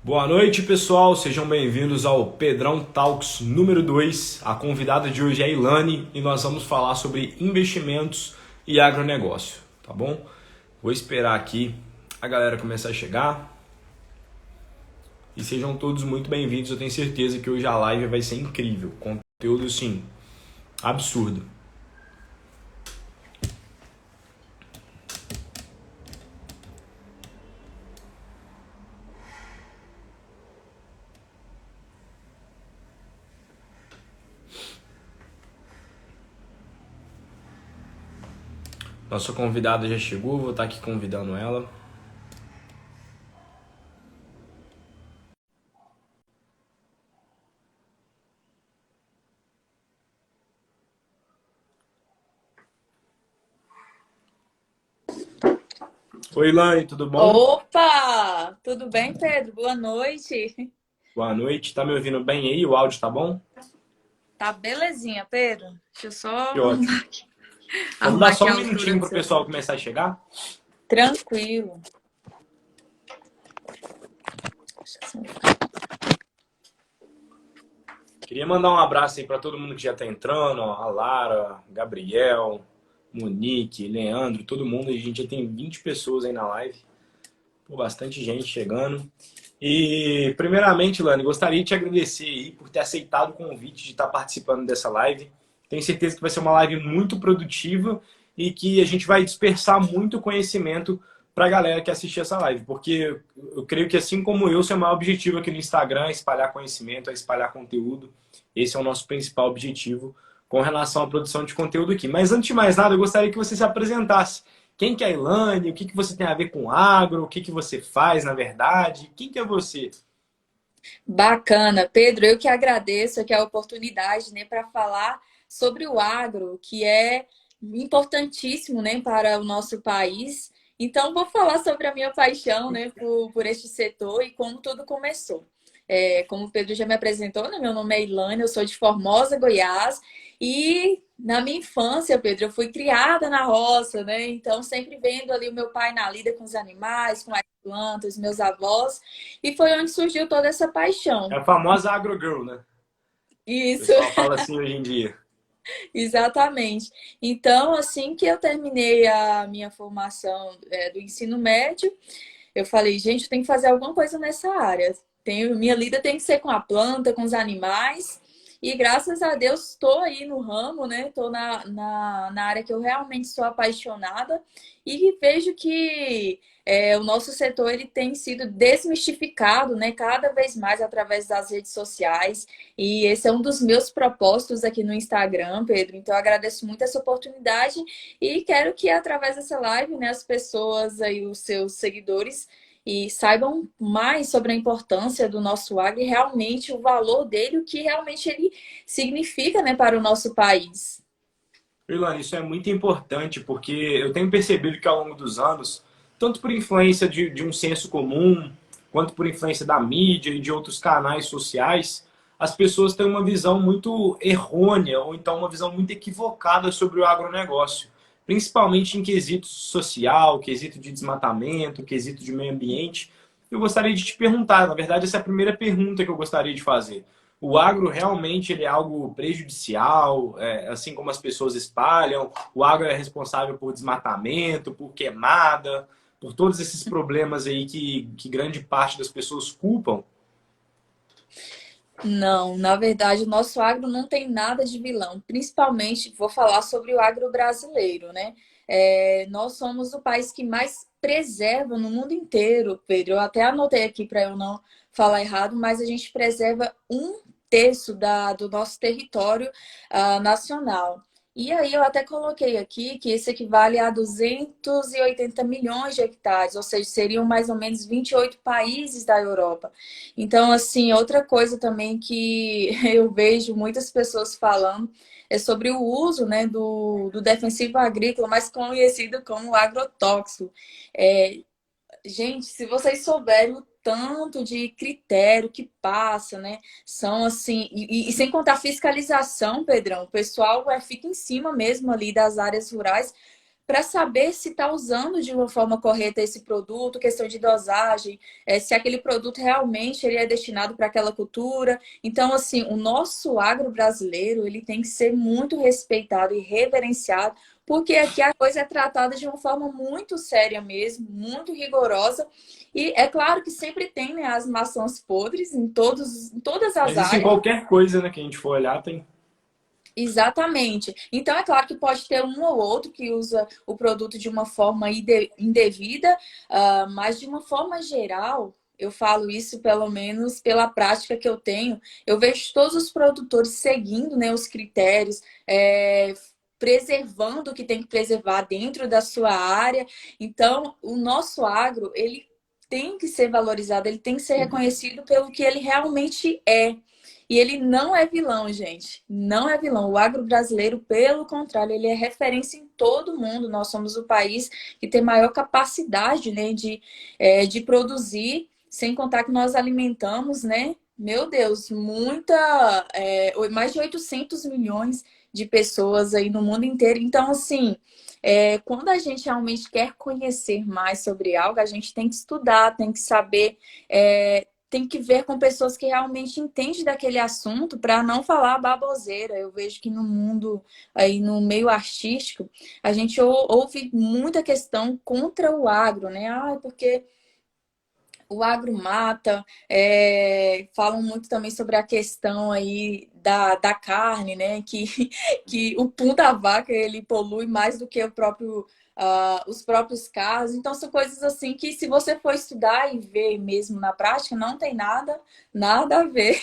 Boa noite, pessoal. Sejam bem-vindos ao Pedrão Talks número 2. A convidada de hoje é a Ilane e nós vamos falar sobre investimentos e agronegócio, tá bom? Vou esperar aqui a galera começar a chegar e sejam todos muito bem-vindos. Eu tenho certeza que hoje a live vai ser incrível. Conteúdo, sim, absurdo. Nossa convidada já chegou, vou estar aqui convidando ela. Oi, Ilane, tudo bom? Opa! Tudo bem, Pedro? Boa noite. Boa noite. Tá me ouvindo bem aí? O áudio tá bom? Tá belezinha, Pedro? Deixa eu Que só ótimo. Vamos arrumar dar só aqui um a altura minutinho do para o seu pessoal fone. começar a chegar. Tranquilo. Queria mandar um abraço aí para todo mundo que já está entrando, ó, a Lara, Gabriel, Monique, Leandro, todo mundo. A gente já tem 20 pessoas aí na live. Pô, bastante gente chegando. E, primeiramente, Lani, gostaria de te agradecer aí por ter aceitado o convite de estar participando dessa live. Tenho certeza que vai ser uma live muito produtiva e que a gente vai dispersar muito conhecimento para a galera que assistir essa live, porque eu creio que, assim como eu, seu maior objetivo aqui no Instagram é espalhar conhecimento, é espalhar conteúdo. Esse é o nosso principal objetivo com relação à produção de conteúdo aqui. Mas, antes de mais nada, eu gostaria que você se apresentasse. Quem que é a Ilane? O que que você tem a ver com agro? O que que você faz, na verdade? Quem que é você? Bacana, Pedro. Eu que agradeço aqui a oportunidade, né, para falar sobre o agro, que é importantíssimo, né, para o nosso país. Então, vou falar sobre a minha paixão, né, por este setor e como tudo começou. Como o Pedro já me apresentou, né, meu nome é Ilane, eu sou de Formosa, Goiás, e na minha infância, Pedro, eu fui criada na roça, né? Então, sempre vendo ali o meu pai na lida com os animais, com as plantas, meus avós. E foi onde surgiu toda essa É paixão. a famosa Agro Girl, né? O Isso, pessoal fala assim hoje em dia. exatamente. Então, assim que eu terminei a minha formação, do ensino médio, eu falei, gente, eu tenho que fazer alguma coisa nessa área. Minha lida tem que ser com a planta, com os animais. E graças a Deus estou aí no ramo, né? Estou na área que eu realmente sou apaixonada e vejo que o nosso setor ele tem sido desmistificado, né? Cada vez mais através das redes sociais. E esse é um dos meus propósitos aqui no Instagram, Pedro. Então eu agradeço muito essa oportunidade e quero que através dessa live, né, as pessoas aí, os seus seguidores, e saibam mais sobre a importância do nosso agro e realmente o valor dele, o que realmente ele significa, né, para o nosso país. Ilane, isso é muito importante porque eu tenho percebido que ao longo dos anos, tanto por influência de um senso comum, quanto por influência da mídia e de outros canais sociais, as pessoas têm uma visão muito errônea ou então uma visão muito equivocada sobre o agronegócio, principalmente em quesito social, quesito de desmatamento, quesito de meio ambiente. Eu gostaria de te perguntar, na verdade, essa é a primeira pergunta que eu gostaria de fazer. O agro realmente ele é algo prejudicial, assim como as pessoas espalham. O agro é responsável por desmatamento, por queimada, por todos esses problemas aí que grande parte das pessoas culpam. Não, na verdade, o nosso agro não tem nada de vilão. Principalmente, vou falar sobre o agro brasileiro, né? Nós somos o país que mais preserva no mundo inteiro, Pedro. Eu até anotei aqui para eu não falar errado, mas a gente preserva um terço do nosso território nacional. E aí eu até coloquei aqui que isso equivale a 280 milhões de hectares, ou seja, seriam mais ou menos 28 países da Europa. Então, assim, outra coisa também que eu vejo muitas pessoas falando é sobre o uso, né, do defensivo agrícola, mais conhecido como agrotóxico. É, gente, se vocês souberem o tanto de critério que passa, né? São assim, e sem contar a fiscalização, Pedrão, o pessoal fica em cima mesmo ali das áreas rurais para saber se está usando de uma forma correta esse produto, questão de dosagem, se aquele produto realmente ele é destinado para aquela cultura. Então, assim, o nosso agro brasileiro ele tem que ser muito respeitado e reverenciado, porque aqui a coisa é tratada de uma forma muito séria mesmo, muito rigorosa. E é claro que sempre tem, né, as maçãs podres em todas as Mas isso em áreas. qualquer coisa, né, que a gente for olhar, tem. Exatamente. Então, é claro que pode ter um ou outro que usa o produto de uma forma indevida, mas de uma forma geral, eu falo isso pelo menos pela prática que eu tenho. Eu vejo todos os produtores seguindo, né, os critérios, preservando o que tem que preservar dentro da sua área. Então, o nosso agro, ele tem que ser valorizado, ele tem que ser reconhecido pelo que ele realmente é. E ele não é vilão, gente. Não é vilão. O agro brasileiro, pelo contrário, ele é referência em todo mundo. Nós somos o país que tem maior capacidade, né, de produzir, sem contar que nós alimentamos, né? Meu Deus, mais de 800 milhões de pessoas aí no mundo inteiro. Então, assim, quando a gente realmente quer conhecer mais sobre algo, a gente tem que estudar, tem que saber, tem que ver com pessoas que realmente entendem daquele assunto para não falar baboseira. Eu vejo que no mundo, aí no meio artístico, a gente ouve muita questão contra o agro, né? Ah, porque o agro mata, falam muito também sobre a questão aí da carne, né? Que o pum da vaca ele polui mais do que os próprios carros. Então são coisas assim que se você for estudar e ver mesmo na prática, não tem nada a ver.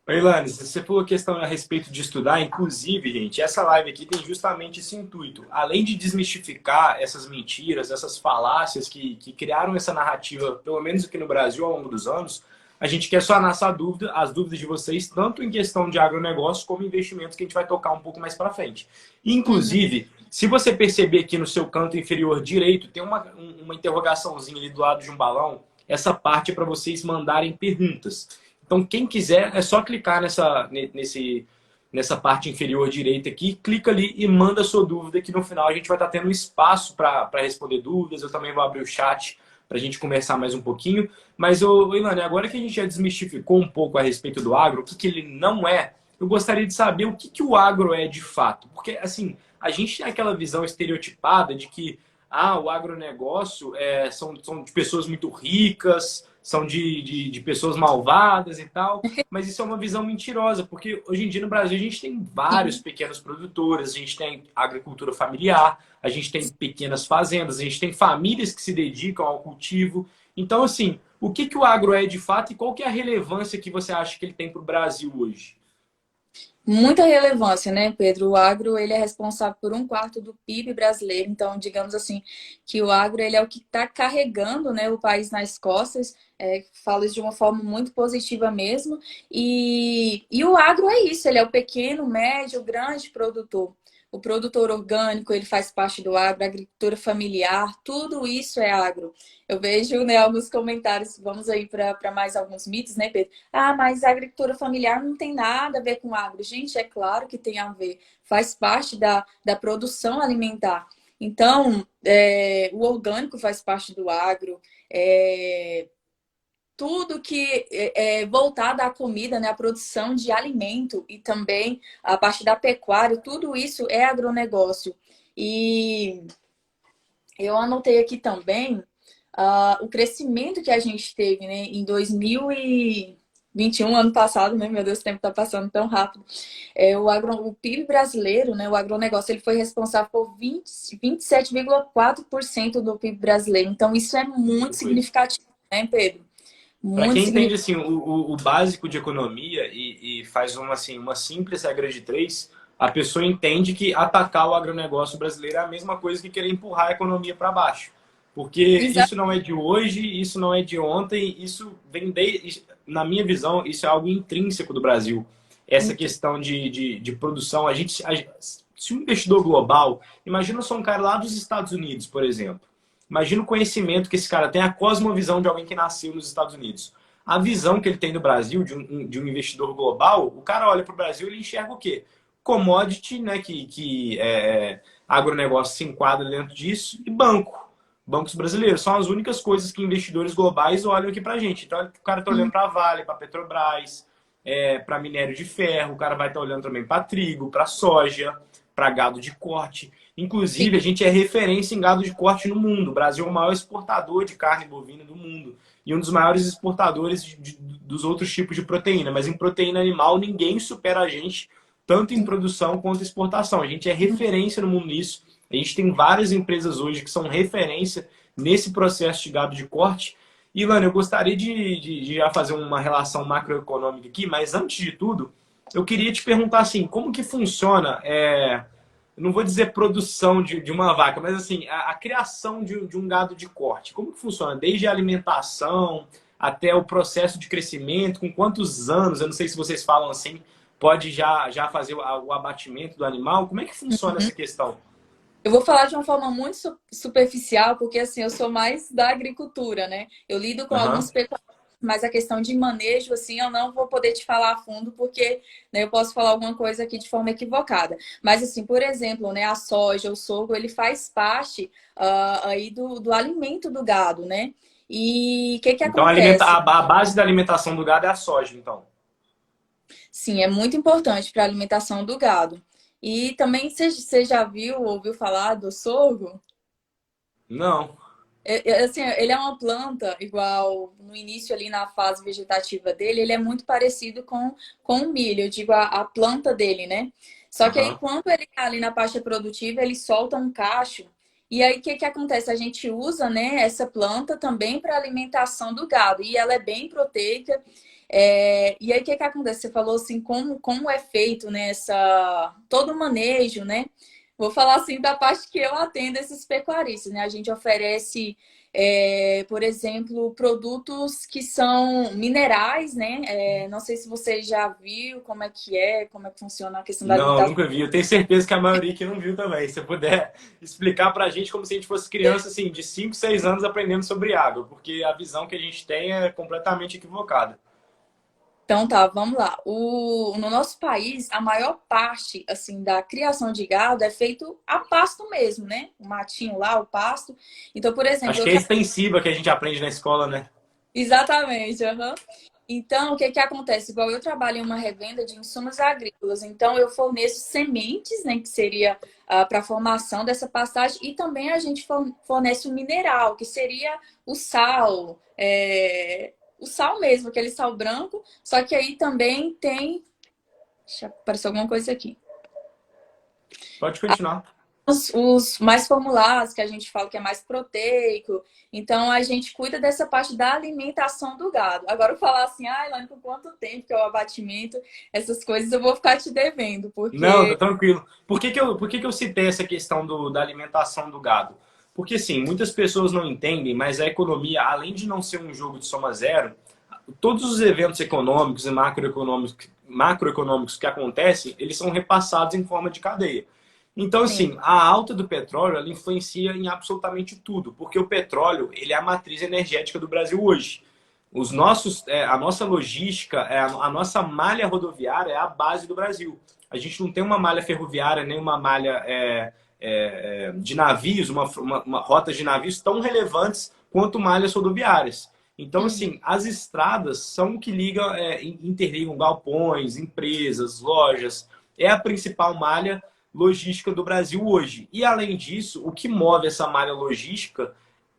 Oi, Ilanes, você falou questão a respeito de estudar, inclusive, gente, essa live aqui tem justamente esse intuito. Além de desmistificar essas mentiras, essas falácias que criaram essa narrativa, pelo menos aqui no Brasil, ao longo dos anos, a gente quer sanar as dúvidas de vocês, tanto em questão de agronegócio, como investimentos, que a gente vai tocar um pouco mais para frente. Uhum. Inclusive, se você perceber aqui no seu canto inferior direito, tem uma interrogaçãozinha ali do lado de um balão, essa parte é para vocês mandarem perguntas. Então, quem quiser, é só clicar nessa parte inferior direita aqui, clica ali e manda a sua dúvida, que no final a gente vai estar tendo espaço para responder dúvidas. Eu também vou abrir o chat para a gente conversar mais um pouquinho. Mas, Ilane, agora que a gente já desmistificou um pouco a respeito do agro, o que ele não é, eu gostaria de saber o que o agro é de fato. Porque, assim, a gente tem aquela visão estereotipada de que o agronegócio são de pessoas muito ricas, são de pessoas malvadas e tal, mas isso é uma visão mentirosa, porque hoje em dia no Brasil a gente tem vários Sim. pequenos produtores, a gente tem agricultura familiar, a gente tem pequenas fazendas, a gente tem famílias que se dedicam ao cultivo. Então, assim, o que o agro é de fato e qual que é a relevância que você acha que ele tem para o Brasil hoje? Muita relevância, né, Pedro? O agro ele é responsável por 1/4 do PIB brasileiro. Então, digamos assim, que o agro ele é o que está carregando, né, o país nas costas. Falo isso de uma forma muito positiva mesmo. E o agro é isso, ele é o pequeno, médio, grande produtor. O produtor orgânico, ele faz parte do agro, a agricultura familiar, tudo isso é agro. Eu vejo, né, alguns comentários, vamos aí para mais alguns mitos, né, Pedro? Ah, mas a agricultura familiar não tem nada a ver com agro. Gente, é claro que tem a ver. Faz parte da produção alimentar. Então, o orgânico faz parte do agro. Tudo que é voltado à comida, né, à produção de alimento e também a parte da pecuária, tudo isso é agronegócio. E eu anotei aqui também o crescimento que a gente teve, né, em 2021, ano passado, né? Meu Deus, o tempo está passando tão rápido. O PIB brasileiro, né, o agronegócio, ele foi responsável por 27,4% do PIB brasileiro. Então, isso é muito significativo, né, Pedro? Para Muito quem entende significativo. assim, o básico de economia e faz uma simples regra de três, a pessoa entende que atacar o agronegócio brasileiro é a mesma coisa que querer empurrar a economia para baixo. Porque isso não é de hoje, isso não é de ontem, isso na minha visão, isso é algo intrínseco do Brasil. Essa questão de produção. Se um investidor global, imagina só um cara lá dos Estados Unidos, por exemplo. Imagina o conhecimento que esse cara tem, a cosmovisão de alguém que nasceu nos Estados Unidos. A visão que ele tem do Brasil, de um investidor global, o cara olha para o Brasil e ele enxerga o quê? Commodity, né, agronegócio se enquadra dentro disso, e banco. Bancos brasileiros são as únicas coisas que investidores globais olham aqui para a gente. Então, o cara está olhando para a Vale, para a Petrobras, para minério de ferro, o cara vai estar olhando também para trigo, para soja, para gado de corte. Inclusive, a Sim. gente é referência em gado de corte no mundo. O Brasil é o maior exportador de carne bovina do mundo e um dos maiores exportadores dos outros tipos de proteína. Mas em proteína animal, ninguém supera a gente, tanto em produção quanto em exportação. A gente é referência no mundo nisso. A gente tem várias empresas hoje que são referência nesse processo de gado de corte. E, Lana, eu gostaria de já fazer uma relação macroeconômica aqui, mas antes de tudo, eu queria te perguntar assim, como que funciona, eu não vou dizer produção de uma vaca, mas assim, a criação de um gado de corte, como que funciona? Desde a alimentação até o processo de crescimento, com quantos anos, eu não sei se vocês falam assim, pode já fazer o abatimento do animal, como é que funciona essa questão? Eu vou falar de uma forma muito superficial, porque assim, eu sou mais da agricultura, né? Eu lido com alguns Aham. pecuaristas, mas a questão de manejo, assim, eu não vou poder te falar a fundo, porque né, eu posso falar alguma coisa aqui de forma equivocada. Mas assim, por exemplo, né, a soja, o sorgo, ele faz parte aí do alimento do gado, né? E o que que Então, acontece? a base da alimentação do gado é a soja, então. Sim, é muito importante para a alimentação do gado. E também você já viu, ouviu falar do sorgo? Não. Assim, ele é uma planta, igual no início ali na fase vegetativa dele, ele é muito parecido com o milho, eu digo a planta dele, né? Só que aí Aham. quando ele tá ali na parte produtiva, ele solta um cacho. E aí o que que acontece? A gente usa, né, essa planta também para alimentação do gado. E ela é bem proteica. E aí o que que acontece? Você falou assim, como é feito, né, todo o manejo, né? Vou falar assim da parte que eu atendo esses pecuaristas, né? A gente oferece, por exemplo, produtos que são minerais, né? Não sei se você já viu como é que funciona a questão da Não, alimentação. nunca vi. Eu tenho certeza que a maioria que não viu também. Se você puder explicar pra gente como se a gente fosse criança, assim, de 5, 6 anos aprendendo sobre água, porque a visão que a gente tem é completamente equivocada. Então tá, vamos lá. No nosso país, a maior parte assim da criação de gado é feito a pasto mesmo, né? O matinho lá, o pasto. Então, por exemplo, Acho que é extensiva que a gente aprende na escola, né? exatamente, aham. Então, o que que acontece? Igual eu trabalho em uma revenda de insumos agrícolas, então eu forneço sementes, né, que seria para a formação dessa pastagem, e também a gente fornece o mineral, que seria o sal, o sal mesmo, aquele sal branco, só que aí também tem. Deixa eu aparecer alguma coisa aqui. Pode continuar. Os mais formulados, que a gente fala que é mais proteico. Então, a gente cuida dessa parte da alimentação do gado. Agora, eu falar assim, ah, Elaine, por quanto tempo que é o abatimento, essas coisas eu vou ficar te devendo, Não, tá porque. tranquilo. Por que que eu citei essa questão da alimentação do gado? Porque, sim, muitas pessoas não entendem, mas a economia, além de não ser um jogo de soma zero, todos os eventos econômicos e macroeconômicos que acontecem, eles são repassados em forma de cadeia. Então, Sim, assim, a alta do petróleo, ela influencia em absolutamente tudo, porque o petróleo, ele é a matriz energética do Brasil hoje. A nossa logística, a nossa malha rodoviária é a base do Brasil. A gente não tem uma malha ferroviária, nem uma malha de navios, uma rota de navios tão relevantes quanto malhas rodoviárias. Então, uhum, assim, as estradas são o que ligam, interligam galpões, empresas, lojas. É a principal malha logística do Brasil hoje. E, além disso, o que move essa malha logística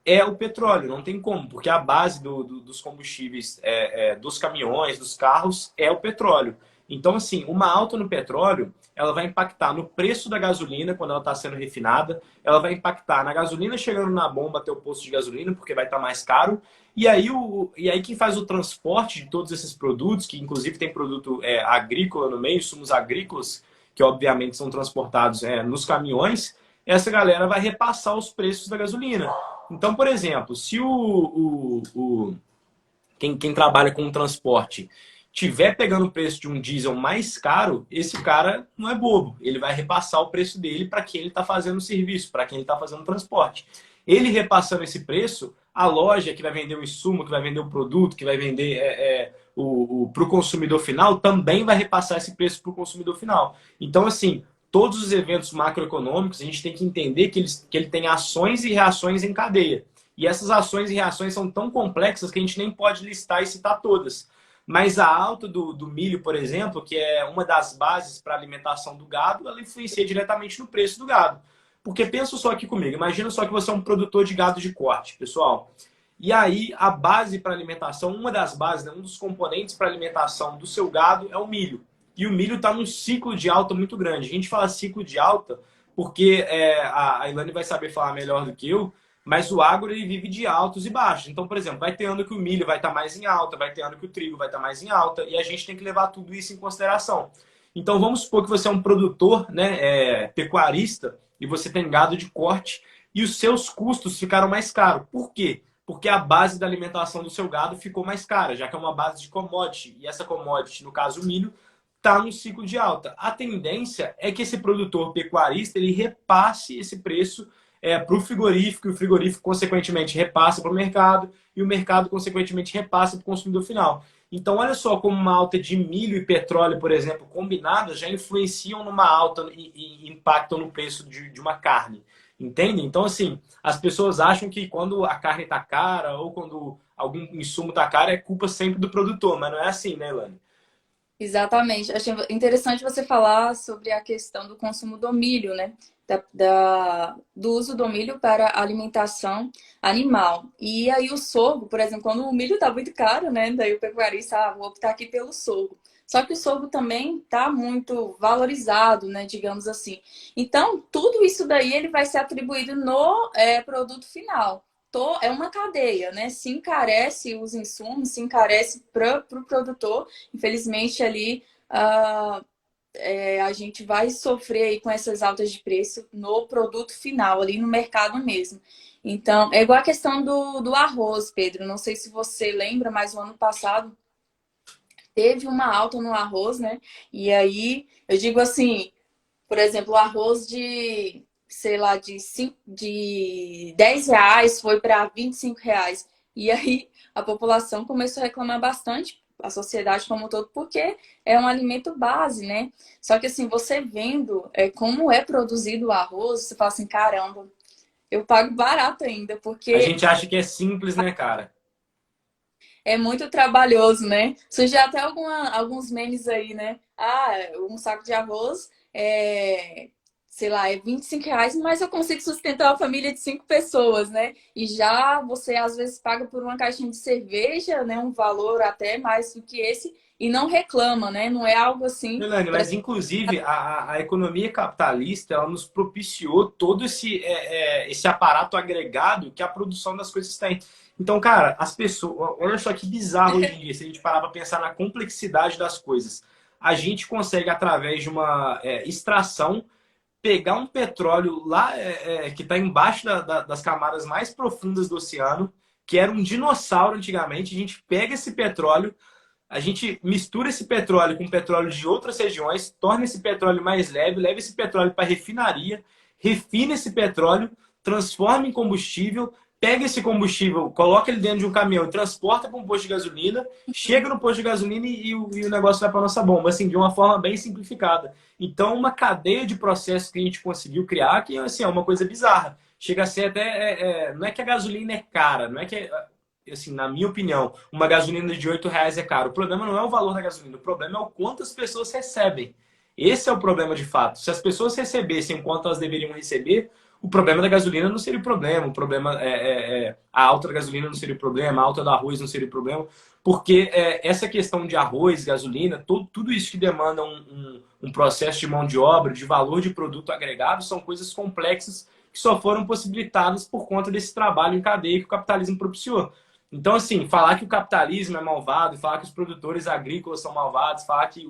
é o petróleo. Não tem como, porque a base dos combustíveis, dos caminhões, dos carros, é o petróleo. Então, assim, uma alta no petróleo, ela vai impactar no preço da gasolina quando ela está sendo refinada, ela vai impactar na gasolina chegando na bomba até o posto de gasolina, porque vai estar mais caro, e aí quem faz o transporte de todos esses produtos, que inclusive tem produto agrícola no meio, insumos agrícolas, que obviamente são transportados nos caminhões, essa galera vai repassar os preços da gasolina. Então, por exemplo, se quem trabalha com transporte tiver pegando o preço de um diesel mais caro, esse cara não é bobo. Ele vai repassar o preço dele para quem ele está fazendo o serviço, para quem ele está fazendo o transporte. Ele repassando esse preço, a loja que vai vender o insumo, que vai vender o produto, que vai vender para o consumidor final, também vai repassar esse preço para o consumidor final. Então, assim, todos os eventos macroeconômicos, a gente tem que entender que ele tem ações e reações em cadeia. E essas ações e reações são tão complexas que a gente nem pode listar e citar todas. Mas a alta do milho, por exemplo, que é uma das bases para a alimentação do gado, ela influencia diretamente no preço do gado. Porque pensa só aqui comigo, imagina só que você é um produtor de gado de corte, pessoal. E aí a base para alimentação, uma das bases, né, um dos componentes para alimentação do seu gado é o milho. E o milho está num ciclo de alta muito grande. A gente fala ciclo de alta porque a Ilane vai saber falar melhor do que eu, mas o agro ele vive de altos e baixos. Então, por exemplo, vai ter ano que o milho vai estar mais em alta, vai ter ano que o trigo vai estar mais em alta, e a gente tem que levar tudo isso em consideração. Então, vamos supor que você é um produtor, né, pecuarista, e você tem gado de corte, e os seus custos ficaram mais caros. Por quê? Porque a base da alimentação do seu gado ficou mais cara, já que é uma base de commodity. E essa commodity, no caso o milho, está no ciclo de alta. A tendência é que esse produtor pecuarista ele repasse esse preço para o frigorífico, e o frigorífico, consequentemente, repassa para o mercado, e o mercado, consequentemente, repassa para o consumidor final. Então, olha só como uma alta de milho e petróleo, por exemplo, combinadas, já influenciam numa alta e impactam no preço de uma carne. Entende? Então, assim, as pessoas acham que quando a carne está cara ou quando algum insumo está caro, é culpa sempre do produtor, mas não é assim, né, Elane? Exatamente. Achei interessante você falar sobre a questão do consumo do milho, né? Do uso do milho para alimentação animal. E aí o sorgo, por exemplo, quando o milho está muito caro, né? Daí o pecuarista, vou optar aqui pelo sorgo. Só que o sorgo também está muito valorizado, né? Digamos assim. Então, tudo isso daí ele vai ser atribuído no produto final. É uma cadeia, né? Se encarece os insumos, se encarece para o produtor. Infelizmente, ali a gente vai sofrer aí com essas altas de preço no produto final, ali no mercado mesmo. Então, é igual a questão do arroz, Pedro. Não sei se você lembra, mas o ano passado teve uma alta no arroz, né? E aí, eu digo assim, por exemplo, o arroz de, sei lá, de R$ 10 foi para R$ 25. E aí a população começou a reclamar bastante, a sociedade como um todo, porque é um alimento base, né? Só que assim, você vendo como é produzido o arroz, você fala assim, caramba, eu pago barato ainda, A porque gente acha que é simples, né, cara? é muito trabalhoso, né? Surgiu até alguns memes aí, né? Um saco de arroz sei lá, é R$ 25, mas eu consigo sustentar uma família de 5 pessoas, né? E já você às vezes paga por uma caixinha de cerveja, né? Um valor até mais do que esse, e não reclama, né? Não é algo assim. Melanie, mas inclusive a economia capitalista ela nos propiciou todo esse aparato agregado que a produção das coisas tem. Então, cara, as pessoas. Olha só que bizarro hoje em dia, se a gente parar para pensar na complexidade das coisas. A gente consegue, através de uma extração, pegar um petróleo lá que está embaixo das camadas mais profundas do oceano, que era um dinossauro antigamente. A gente pega esse petróleo, a gente mistura esse petróleo com petróleo de outras regiões, torna esse petróleo mais leve, leva esse petróleo para a refinaria, refina esse petróleo, transforma em combustível, pega esse combustível, coloca ele dentro de um caminhão e transporta para um posto de gasolina, chega no posto de gasolina e o negócio vai para a nossa bomba, assim, de uma forma bem simplificada. Então, uma cadeia de processos que a gente conseguiu criar que assim, é uma coisa bizarra. Chega a ser até... não é que a gasolina é cara, não é que assim, na minha opinião, uma gasolina de R$ 8 é caro. O problema não é o valor da gasolina, o problema é o quanto as pessoas recebem. Esse é o problema de fato. Se as pessoas recebessem o quanto elas deveriam receber, o problema da gasolina não seria o problema. O problema a alta da gasolina não seria o problema, a alta do arroz não seria o problema, porque essa questão de arroz, gasolina, tudo isso que demanda um processo de mão de obra, de valor de produto agregado, são coisas complexas que só foram possibilitadas por conta desse trabalho em cadeia que o capitalismo propiciou. Então, assim, falar que o capitalismo é malvado, falar que os produtores agrícolas são malvados, falar que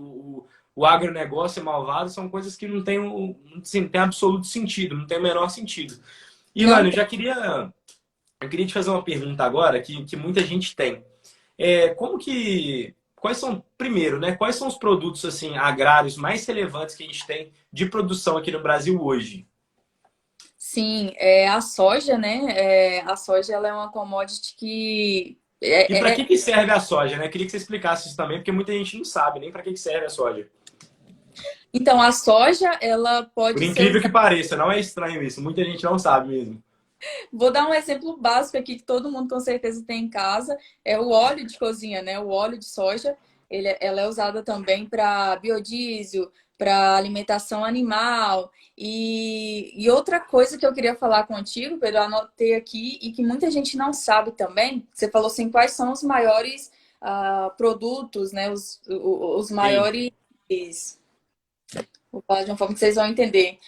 o agronegócio é malvado, são coisas que não têm, assim, tem absoluto sentido, não tem o menor sentido. E, Não Lani, eu queria te fazer uma pergunta agora que muita gente tem. Quais são, primeiro, né, quais são os produtos assim agrários mais relevantes que a gente tem de produção aqui no Brasil hoje? Sim, a soja, né? A soja ela é uma commodity que E para que serve a soja, né? Eu queria que você explicasse isso também, porque muita gente não sabe nem para que serve a soja. Então, a soja, ela Por pode ser incrível que usada. pareça, não é estranho isso. Muita gente não sabe mesmo. Vou dar um exemplo básico aqui que todo mundo com certeza tem em casa, é o óleo de cozinha, né? O óleo de soja, ela é usada também para biodiesel, para alimentação animal. E outra coisa que eu queria falar contigo, Pedro, eu anotei aqui e que muita gente não sabe também, você falou assim, quais são os maiores produtos, né? Os Sim. maiores. Vou falar de uma forma que vocês vão entender.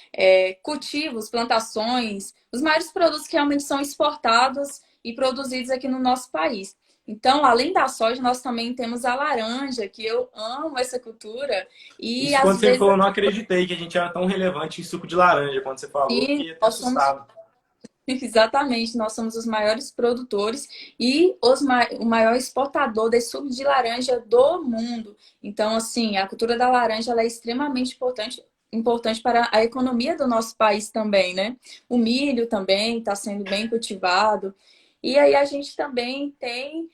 Cultivos, plantações, os maiores produtos que realmente são exportados e produzidos aqui no nosso país. Então, além da soja, nós também temos a laranja, que eu amo essa cultura, e Isso às quando você me vezes falou, eu não acreditei que a gente era tão relevante em suco de laranja. Quando você falou, eu aqui fiquei até nós somos. assustado. Exatamente, nós somos os maiores produtores e o maior exportador de suco de laranja do mundo. Então, assim, a cultura da laranja ela é extremamente importante para a economia do nosso país também, né? O milho também está sendo bem cultivado. E aí a gente também tem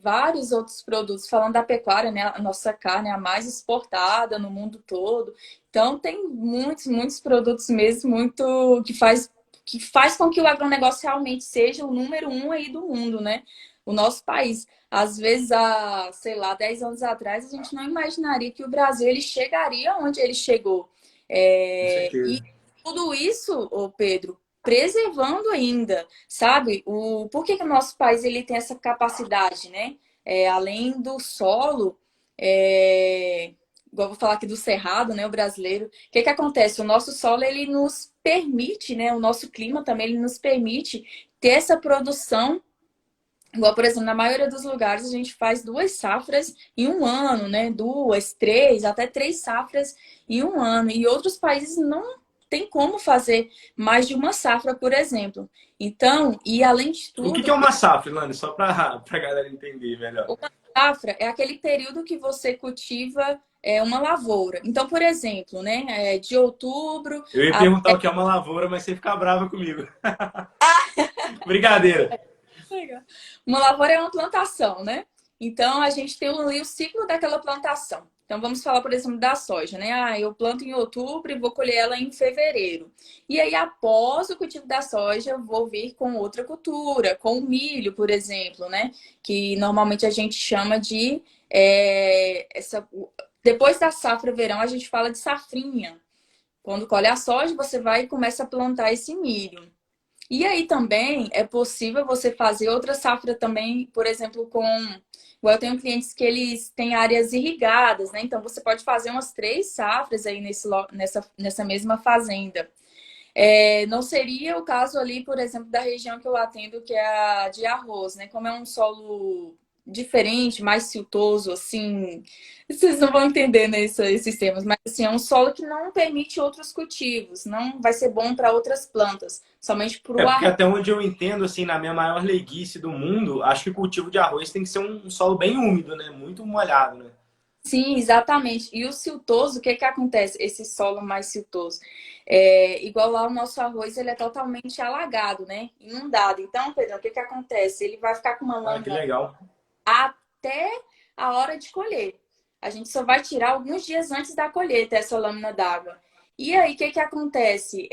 vários outros produtos, falando da pecuária, né? A nossa carne é a mais exportada no mundo todo. Então, tem muitos, muitos produtos mesmo, muito que faz com que o agronegócio realmente seja o número um aí do mundo, né? O nosso país. Às vezes, há, sei lá, 10 anos atrás, a gente não imaginaria que o Brasil ele chegaria onde ele chegou. Com E certeza. tudo isso, ô Pedro, preservando ainda, sabe? Por que que o nosso país ele tem essa capacidade, né? Além do solo, igual eu vou falar aqui do cerrado, né? O brasileiro. O que que acontece? O nosso solo ele nos permite, né? O nosso clima também ele nos permite ter essa produção. Igual, por exemplo, na maioria dos lugares a gente faz 2 safras em um ano, né? 2, 3, até 3 safras em um ano. E outros países não tem como fazer mais de uma safra, por exemplo. Então, e além de O que tudo, é uma safra, Ilane? Só para a galera entender melhor. uma safra é aquele período que você cultiva uma lavoura. Então, por exemplo, né? De outubro Eu ia a perguntar o que é uma lavoura, mas você fica brava comigo. Brincadeira. Legal. Uma lavoura é uma plantação, né? Então, a gente tem ali o ciclo daquela plantação. Então, vamos falar, por exemplo, da soja, né? Eu planto em outubro e vou colher ela em fevereiro. E aí, após o cultivo da soja, eu vou vir com outra cultura, com o milho, por exemplo, né? Que normalmente a gente chama de... Depois da safra verão, a gente fala de safrinha. Quando colhe a soja, você vai e começa a plantar esse milho. E aí também é possível você fazer outra safra também, por exemplo, com. Eu tenho clientes que eles têm áreas irrigadas, né? Então você pode fazer umas 3 safras aí nessa mesma fazenda. Não seria o caso ali, por exemplo, da região que eu atendo, que é a de arroz, né? Como é um solo diferente, mais siltoso, assim. Vocês não vão entender esses termos, mas assim, é um solo que não permite outros cultivos, não vai ser bom para outras plantas, somente para É o porque arroz. até onde eu entendo, assim, na minha maior leiguice do mundo, acho que o cultivo de arroz tem que ser um solo bem úmido, né? Muito molhado, né? Sim, exatamente. E o siltoso, o que que acontece? Esse solo mais siltoso. Igual lá o nosso arroz, ele é totalmente alagado, né? Inundado. Então, Pedro, o que que acontece? Ele vai ficar com uma Ah, que lâmina legal. até a hora de colher. A gente só vai tirar alguns dias antes da colheita essa lâmina d'água. E aí, o que que acontece?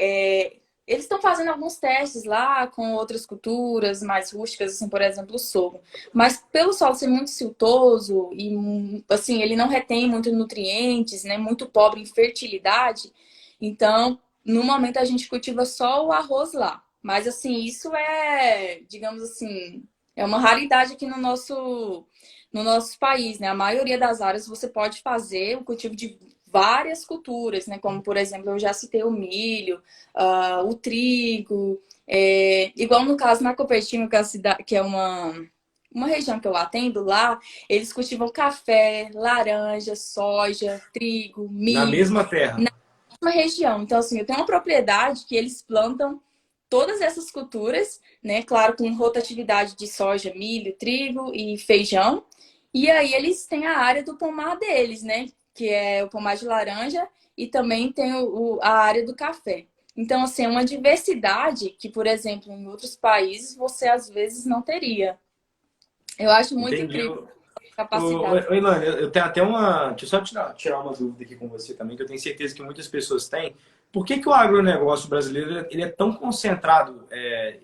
Eles estão fazendo alguns testes lá com outras culturas mais rústicas, assim, por exemplo, o sorgo. Mas pelo solo ser muito siltoso e assim, ele não retém muito nutrientes, né? Muito pobre em fertilidade. Então, no momento a gente cultiva só o arroz lá. Mas assim, isso digamos assim, é uma raridade aqui no nosso país, né? A maioria das áreas você pode fazer o cultivo de várias culturas, né? Como, por exemplo, eu já citei o milho, o trigo, igual no caso na Cupertino, que é uma região que eu atendo lá, eles cultivam café, laranja, soja, trigo, Na milho, mesma terra. na mesma região. Então, assim, eu tenho uma propriedade que eles plantam todas essas culturas, né? Claro, com rotatividade de soja, milho, trigo e feijão. E aí eles têm a área do pomar deles, né? Que é o pomar de laranja e também tem a área do café. Então, assim, é uma diversidade que, por exemplo, em outros países você às vezes não teria. Eu acho muito Entendi. incrível. capacidade. Ilane, eu tenho até uma. Deixa eu só tirar uma dúvida aqui com você também, que eu tenho certeza que muitas pessoas têm. Por que que o agronegócio brasileiro ele é tão concentrado?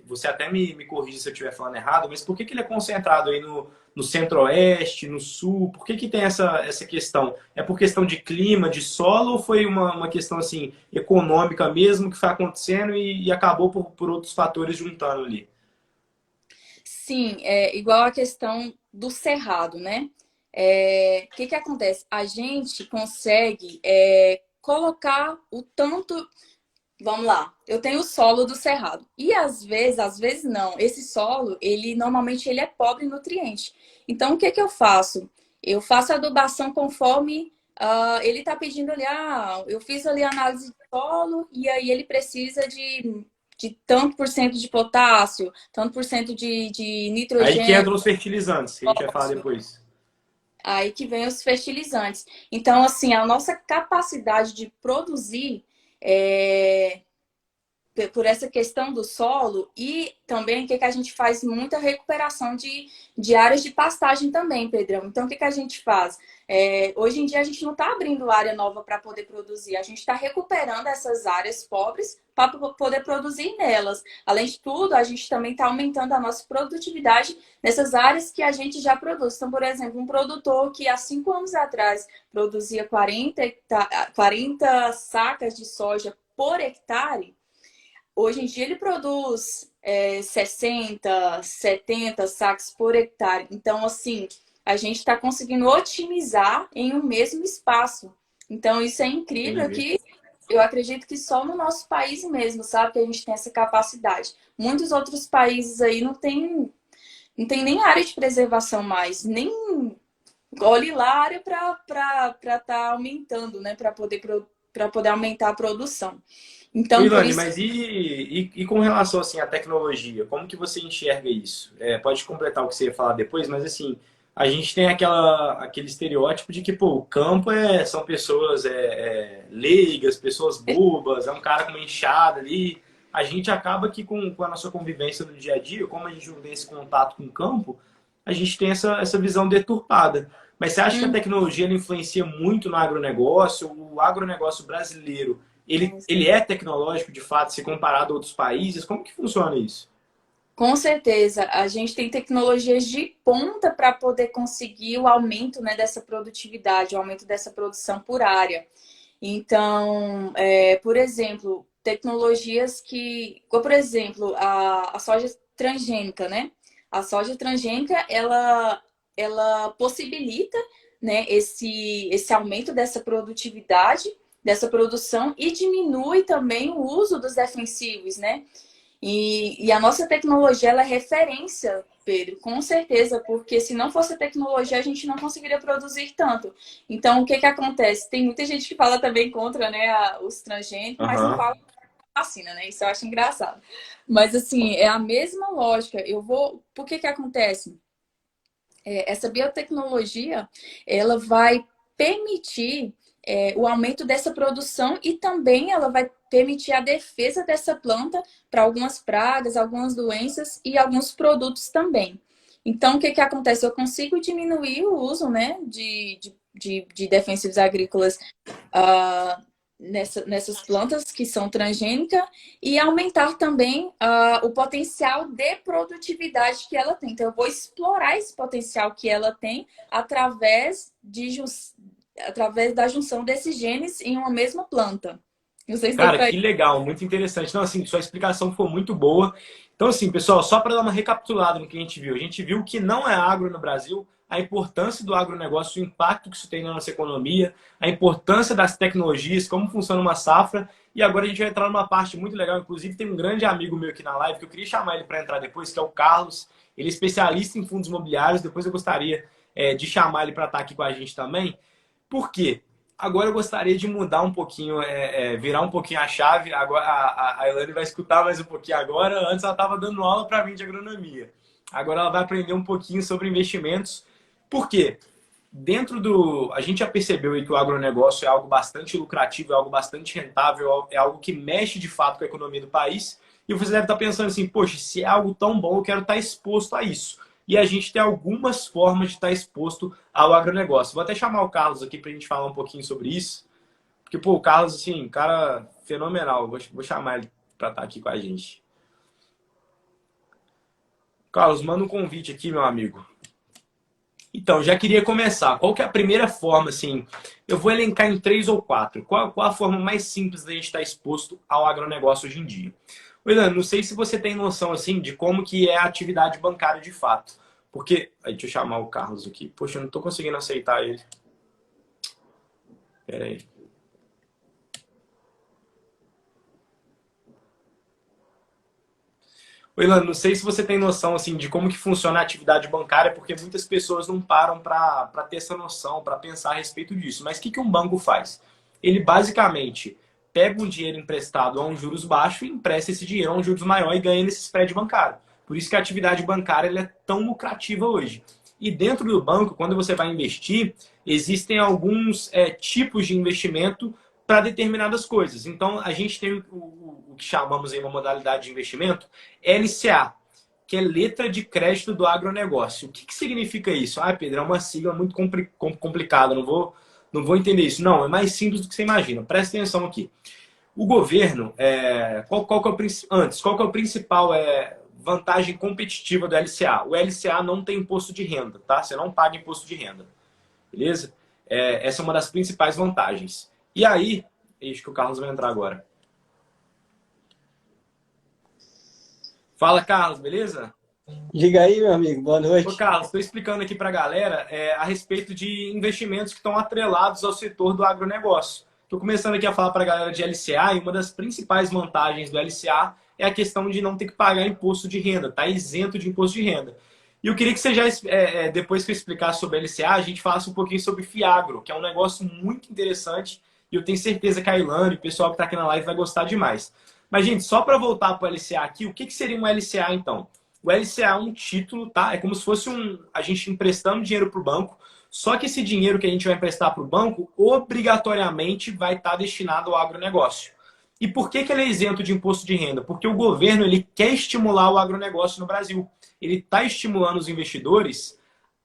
Você até me corrige se eu estiver falando errado, mas por que que ele é concentrado aí no centro-oeste, no sul? Por que que tem essa questão? É por questão de clima, de solo, ou foi uma questão assim econômica mesmo que foi acontecendo e acabou por outros fatores juntando ali? Sim, é igual a questão do cerrado, né? O que que acontece? A gente consegue colocar o tanto. Vamos lá, eu tenho o solo do cerrado. E às vezes não. Esse solo, ele normalmente ele é pobre em nutriente. Então, o que que eu faço? Eu faço adubação conforme ele está pedindo ali, eu fiz ali a análise de solo e aí ele precisa de tanto por cento de potássio, tanto por cento de Aí que nitrogênio, entram os fertilizantes, que a gente vai falar depois. aí que vem os fertilizantes. Então, assim, a nossa capacidade de produzir é, por essa questão do solo e também o que, que a gente faz muita recuperação de áreas de pastagem também, Pedrão. Então, o que, que a gente faz? Hoje em dia a gente não está abrindo área nova para poder produzir, a gente está recuperando essas áreas pobres para poder produzir nelas. Além de tudo, a gente também está aumentando a nossa produtividade nessas áreas que a gente já produz. Então, por exemplo, um produtor que há 5 anos atrás produzia 40 sacas de soja por hectare, hoje em dia ele produz 60, 70 sacos por hectare. Então, assim, a gente está conseguindo otimizar em um mesmo espaço. Então, isso é incrível Entendi. que eu acredito que só no nosso país mesmo, sabe, que a gente tem essa capacidade. Muitos outros países aí não tem nem área de preservação mais, nem olhe lá a área para estar aumentando, né, para poder aumentar a produção. Ô, Então, por Ilane, isso. mas e com relação assim, à tecnologia, como que você enxerga isso? Pode completar o que você ia falar depois, mas assim, a gente tem aquele estereótipo de que pô, o campo são pessoas leigas, pessoas bobas, é um cara com uma enxada ali. A gente acaba que com a nossa convivência no dia a dia, como a gente não tem esse contato com o campo, a gente tem essa visão deturpada. Mas você acha que a tecnologia ela influencia muito no agronegócio? O agronegócio brasileiro ele é tecnológico de fato, se comparado a outros países? Como que funciona isso? Com certeza, a gente tem tecnologias de ponta para poder conseguir o aumento, né, dessa produtividade, o aumento dessa produção por área. Então, por exemplo, tecnologias como por exemplo, a soja transgênica, né? A soja transgênica, ela possibilita, né, esse aumento dessa produtividade, dessa produção e diminui também o uso dos defensivos, né? E a nossa tecnologia ela é referência, Pedro, com certeza, porque se não fosse a tecnologia, a gente não conseguiria produzir tanto. Então, o que que acontece? Tem muita gente que fala também contra, né, os transgênicos, mas não Aham. fala vacina, né? Isso eu acho engraçado. Mas, assim, é a mesma lógica. Por que que acontece? Essa biotecnologia, ela vai permitir o aumento dessa produção e também ela vai permitir a defesa dessa planta para algumas pragas, algumas doenças e alguns produtos também. Então, o que que acontece? Eu consigo diminuir o uso, né, de defensivos agrícolas uh, nessas plantas que são transgênicas e aumentar também o potencial de produtividade que ela tem. Então, eu vou explorar esse potencial que ela tem através da junção desses genes em uma mesma planta. Não sei se deu Cara, para. que legal, muito interessante. Não, assim, sua explicação foi muito boa. Então, assim, pessoal, só para dar uma recapitulada no que a gente viu que não é agro no Brasil, a importância do agronegócio, o impacto que isso tem na nossa economia, a importância das tecnologias, como funciona uma safra. E agora a gente vai entrar numa parte muito legal. Inclusive, tem um grande amigo meu aqui na live que eu queria chamar ele para entrar depois, que é o Carlos. Ele é especialista em fundos imobiliários. Depois eu gostaria, de chamar ele para estar aqui com a gente também. Por quê? Agora eu gostaria de mudar um pouquinho, virar um pouquinho a chave. Agora a Elaine vai escutar mais um pouquinho agora. Antes ela estava dando aula para mim de agronomia. Agora ela vai aprender um pouquinho sobre investimentos. Por quê? A gente já percebeu aí que o agronegócio é algo bastante lucrativo, é algo bastante rentável, é algo que mexe de fato com a economia do país. E você deve estar pensando assim, poxa, se é algo tão bom, eu quero estar exposto a isso. e a gente tem algumas formas de estar exposto ao agronegócio. Vou até chamar o Carlos aqui para a gente falar um pouquinho sobre isso, porque, pô, o Carlos, assim, cara fenomenal. Vou chamar ele para estar aqui com a gente. Carlos, manda um convite aqui, meu amigo. Então, já queria começar. Qual que é a primeira forma, assim? Eu vou elencar em 3 ou 4. Qual a forma mais simples da gente estar exposto ao agronegócio hoje em dia? William, não sei se você tem noção, assim, de como que é a atividade bancária de fato. Porque... Aí, deixa eu chamar o Carlos aqui. Poxa, eu não estou conseguindo aceitar ele. Pera aí. Ilan, não sei se você tem noção assim de como que funciona a atividade bancária, porque muitas pessoas não param para ter essa noção, para pensar a respeito disso. Mas o que um banco faz? Ele basicamente pega um dinheiro emprestado a um juros baixo e empresta esse dinheiro a um juros maior e ganha nesse spread bancário. Por isso que a atividade bancária ela é tão lucrativa hoje. E dentro do banco, quando você vai investir, existem alguns tipos de investimento para determinadas coisas. Então, a gente tem o que chamamos em uma modalidade de investimento LCA, que é Letra de Crédito do Agronegócio. O que significa isso? Ah, Pedro, é uma sigla muito complicada, não vou entender isso. Não, é mais simples do que você imagina. Presta atenção aqui. O governo, qual que é o principal vantagem competitiva do LCA? O LCA não tem imposto de renda, tá? Você não paga imposto de renda, beleza? Essa é uma das principais vantagens. E aí, acho que o Carlos vai entrar agora. Fala, Carlos, beleza? Diga aí, meu amigo, boa Ô, noite. Carlos, estou explicando aqui para a galera a respeito de investimentos que estão atrelados ao setor do agronegócio. Estou começando aqui a falar para a galera de LCA e uma das principais vantagens do LCA é a questão de não ter que pagar imposto de renda, tá isento de imposto de renda. E eu queria que você já, depois que eu explicar sobre LCA, a gente falasse um pouquinho sobre Fiagro, que é um negócio muito interessante e eu tenho certeza que a Ilane e o pessoal que está aqui na live vai gostar demais. Mas, gente, só para voltar para o LCA aqui, o que seria um LCA então? O LCA é um título, tá? É como se fosse a gente emprestando dinheiro para o banco, só que esse dinheiro que a gente vai emprestar para o banco, obrigatoriamente vai estar destinado ao agronegócio. E por que ele é isento de imposto de renda? Porque o governo ele quer estimular o agronegócio no Brasil. Ele está estimulando os investidores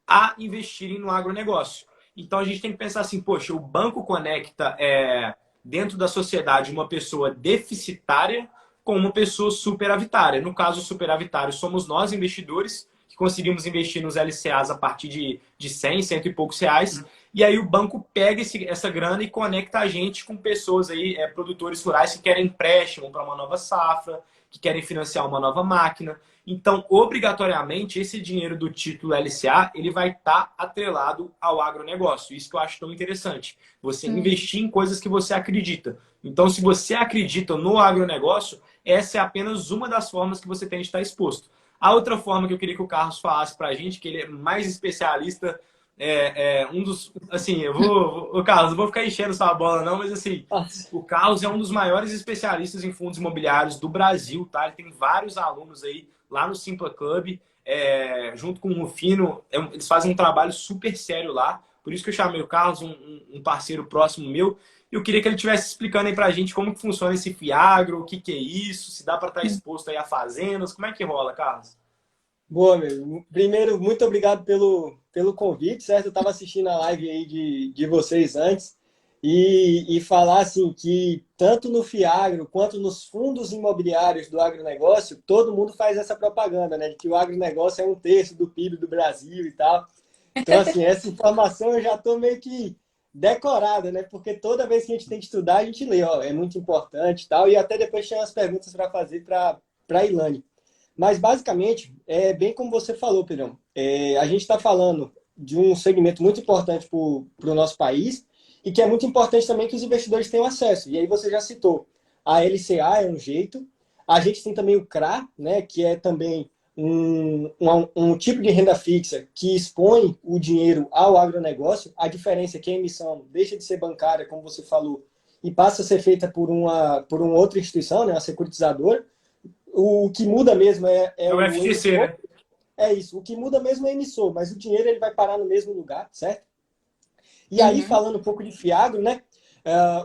a investirem no agronegócio. Então a gente tem que pensar assim, poxa, o banco conecta dentro da sociedade uma pessoa deficitária com uma pessoa superavitária. No caso, superavitário somos nós, investidores, que conseguimos investir nos LCAs a partir de 100, cento e poucos reais. E aí o banco pega essa grana e conecta a gente com pessoas aí, produtores rurais que querem empréstimo para uma nova safra, que querem financiar uma nova máquina. Então, obrigatoriamente, esse dinheiro do título LCA, ele vai estar atrelado ao agronegócio. Isso que eu acho tão interessante. Você investir em coisas que você acredita. Então, se você acredita no agronegócio, essa é apenas uma das formas que você tem de estar exposto. A outra forma que eu queria que o Carlos falasse para a gente, que ele é mais especialista, um dos... Assim, Carlos, não vou ficar enchendo sua bola não, mas assim, o Carlos é um dos maiores especialistas em fundos imobiliários do Brasil, tá? Ele tem vários alunos aí lá no Simpla Club, junto com o Rufino, eles fazem um trabalho super sério lá, por isso que eu chamei o Carlos, um parceiro próximo meu. Eu queria que ele estivesse explicando aí pra gente como que funciona esse Fiagro, o que é isso, se dá para estar exposto aí a fazendas, como é que rola, Carlos? Boa, meu. Primeiro, muito obrigado pelo convite, certo? Eu estava assistindo a live aí de vocês antes e falar assim que tanto no Fiagro quanto nos fundos imobiliários do agronegócio, todo mundo faz essa propaganda, né? De que o agronegócio é 1/3 do PIB do Brasil e tal. Então, assim, essa informação eu já estou meio que decorada, né? Porque toda vez que a gente tem que estudar, a gente lê, ó, é muito importante e tal. E até depois tem umas perguntas para fazer para a Ilane. Mas, basicamente, é bem como você falou, Pedrão. A gente está falando de um segmento muito importante para o nosso país e que é muito importante também que os investidores tenham acesso. E aí você já citou, a LCA é um jeito, a gente tem também o CRA, né, que é também um tipo de renda fixa que expõe o dinheiro ao agronegócio. A diferença é que a emissão deixa de ser bancária, como você falou, e passa a ser feita por uma outra instituição, né, uma securitizadora. O que muda mesmo é o FGC, né? É isso. O que muda mesmo é o emissor, mas o dinheiro ele vai parar no mesmo lugar, certo? E aí, falando um pouco de Fiagro, né?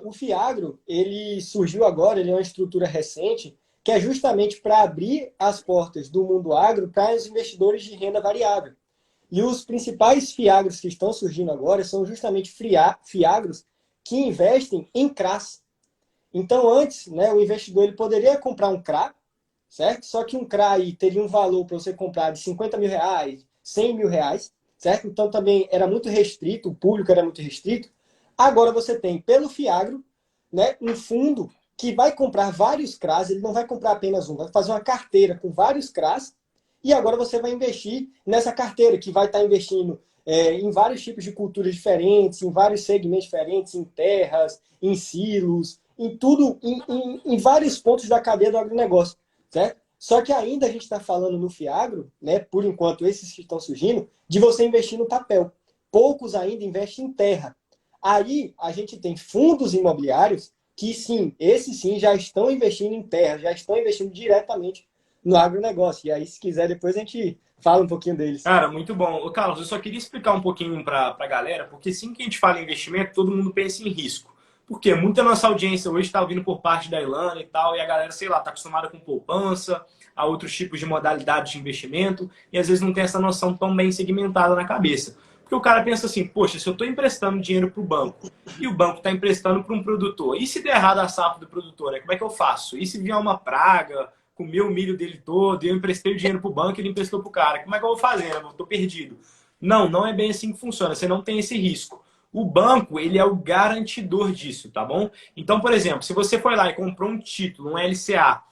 O Fiagro, ele surgiu agora, ele é uma estrutura recente, que é justamente para abrir as portas do mundo agro para os investidores de renda variável. E os principais fiagros que estão surgindo agora são justamente fiagros que investem em CRAs. Então, antes, né, o investidor ele poderia comprar um CRA, certo? Só que um CRA aí teria um valor para você comprar de 50 mil reais, 100 mil reais, certo? Então, também era muito restrito, o público era muito restrito. Agora você tem, pelo fiagro, né, um fundo que vai comprar vários CRAs, ele não vai comprar apenas um, vai fazer uma carteira com vários CRAs, e agora você vai investir nessa carteira, que vai estar investindo em vários tipos de culturas diferentes, em vários segmentos diferentes, em terras, em silos, em tudo, em vários pontos da cadeia do agronegócio, certo? Só que ainda a gente está falando no Fiagro, né, por enquanto esses que estão surgindo, de você investir no papel. Poucos ainda investem em terra. Aí a gente tem fundos imobiliários que sim, esses sim já estão investindo em terra, já estão investindo diretamente no agronegócio. E aí, se quiser, depois a gente fala um pouquinho deles. Cara, muito bom. Ô, Carlos, eu só queria explicar um pouquinho para a galera, porque sempre que a gente fala em investimento, todo mundo pensa em risco. Porque muita nossa audiência hoje está vindo por parte da Ilana e tal, e a galera, sei lá, está acostumada com poupança, a outros tipos de modalidades de investimento, e às vezes não tem essa noção tão bem segmentada na cabeça. Porque o cara pensa assim, poxa, se eu estou emprestando dinheiro para o banco e o banco está emprestando para um produtor, e se der errado a safra do produtor, né? Como é que eu faço? E se vier uma praga, comeu o milho dele todo, eu emprestei o dinheiro para o banco e ele emprestou para o cara? Como é que eu vou fazer? Eu estou perdido. Não, não é bem assim que funciona, você não tem esse risco. O banco, ele é o garantidor disso, tá bom? Então, por exemplo, se você foi lá e comprou um título, um LCA,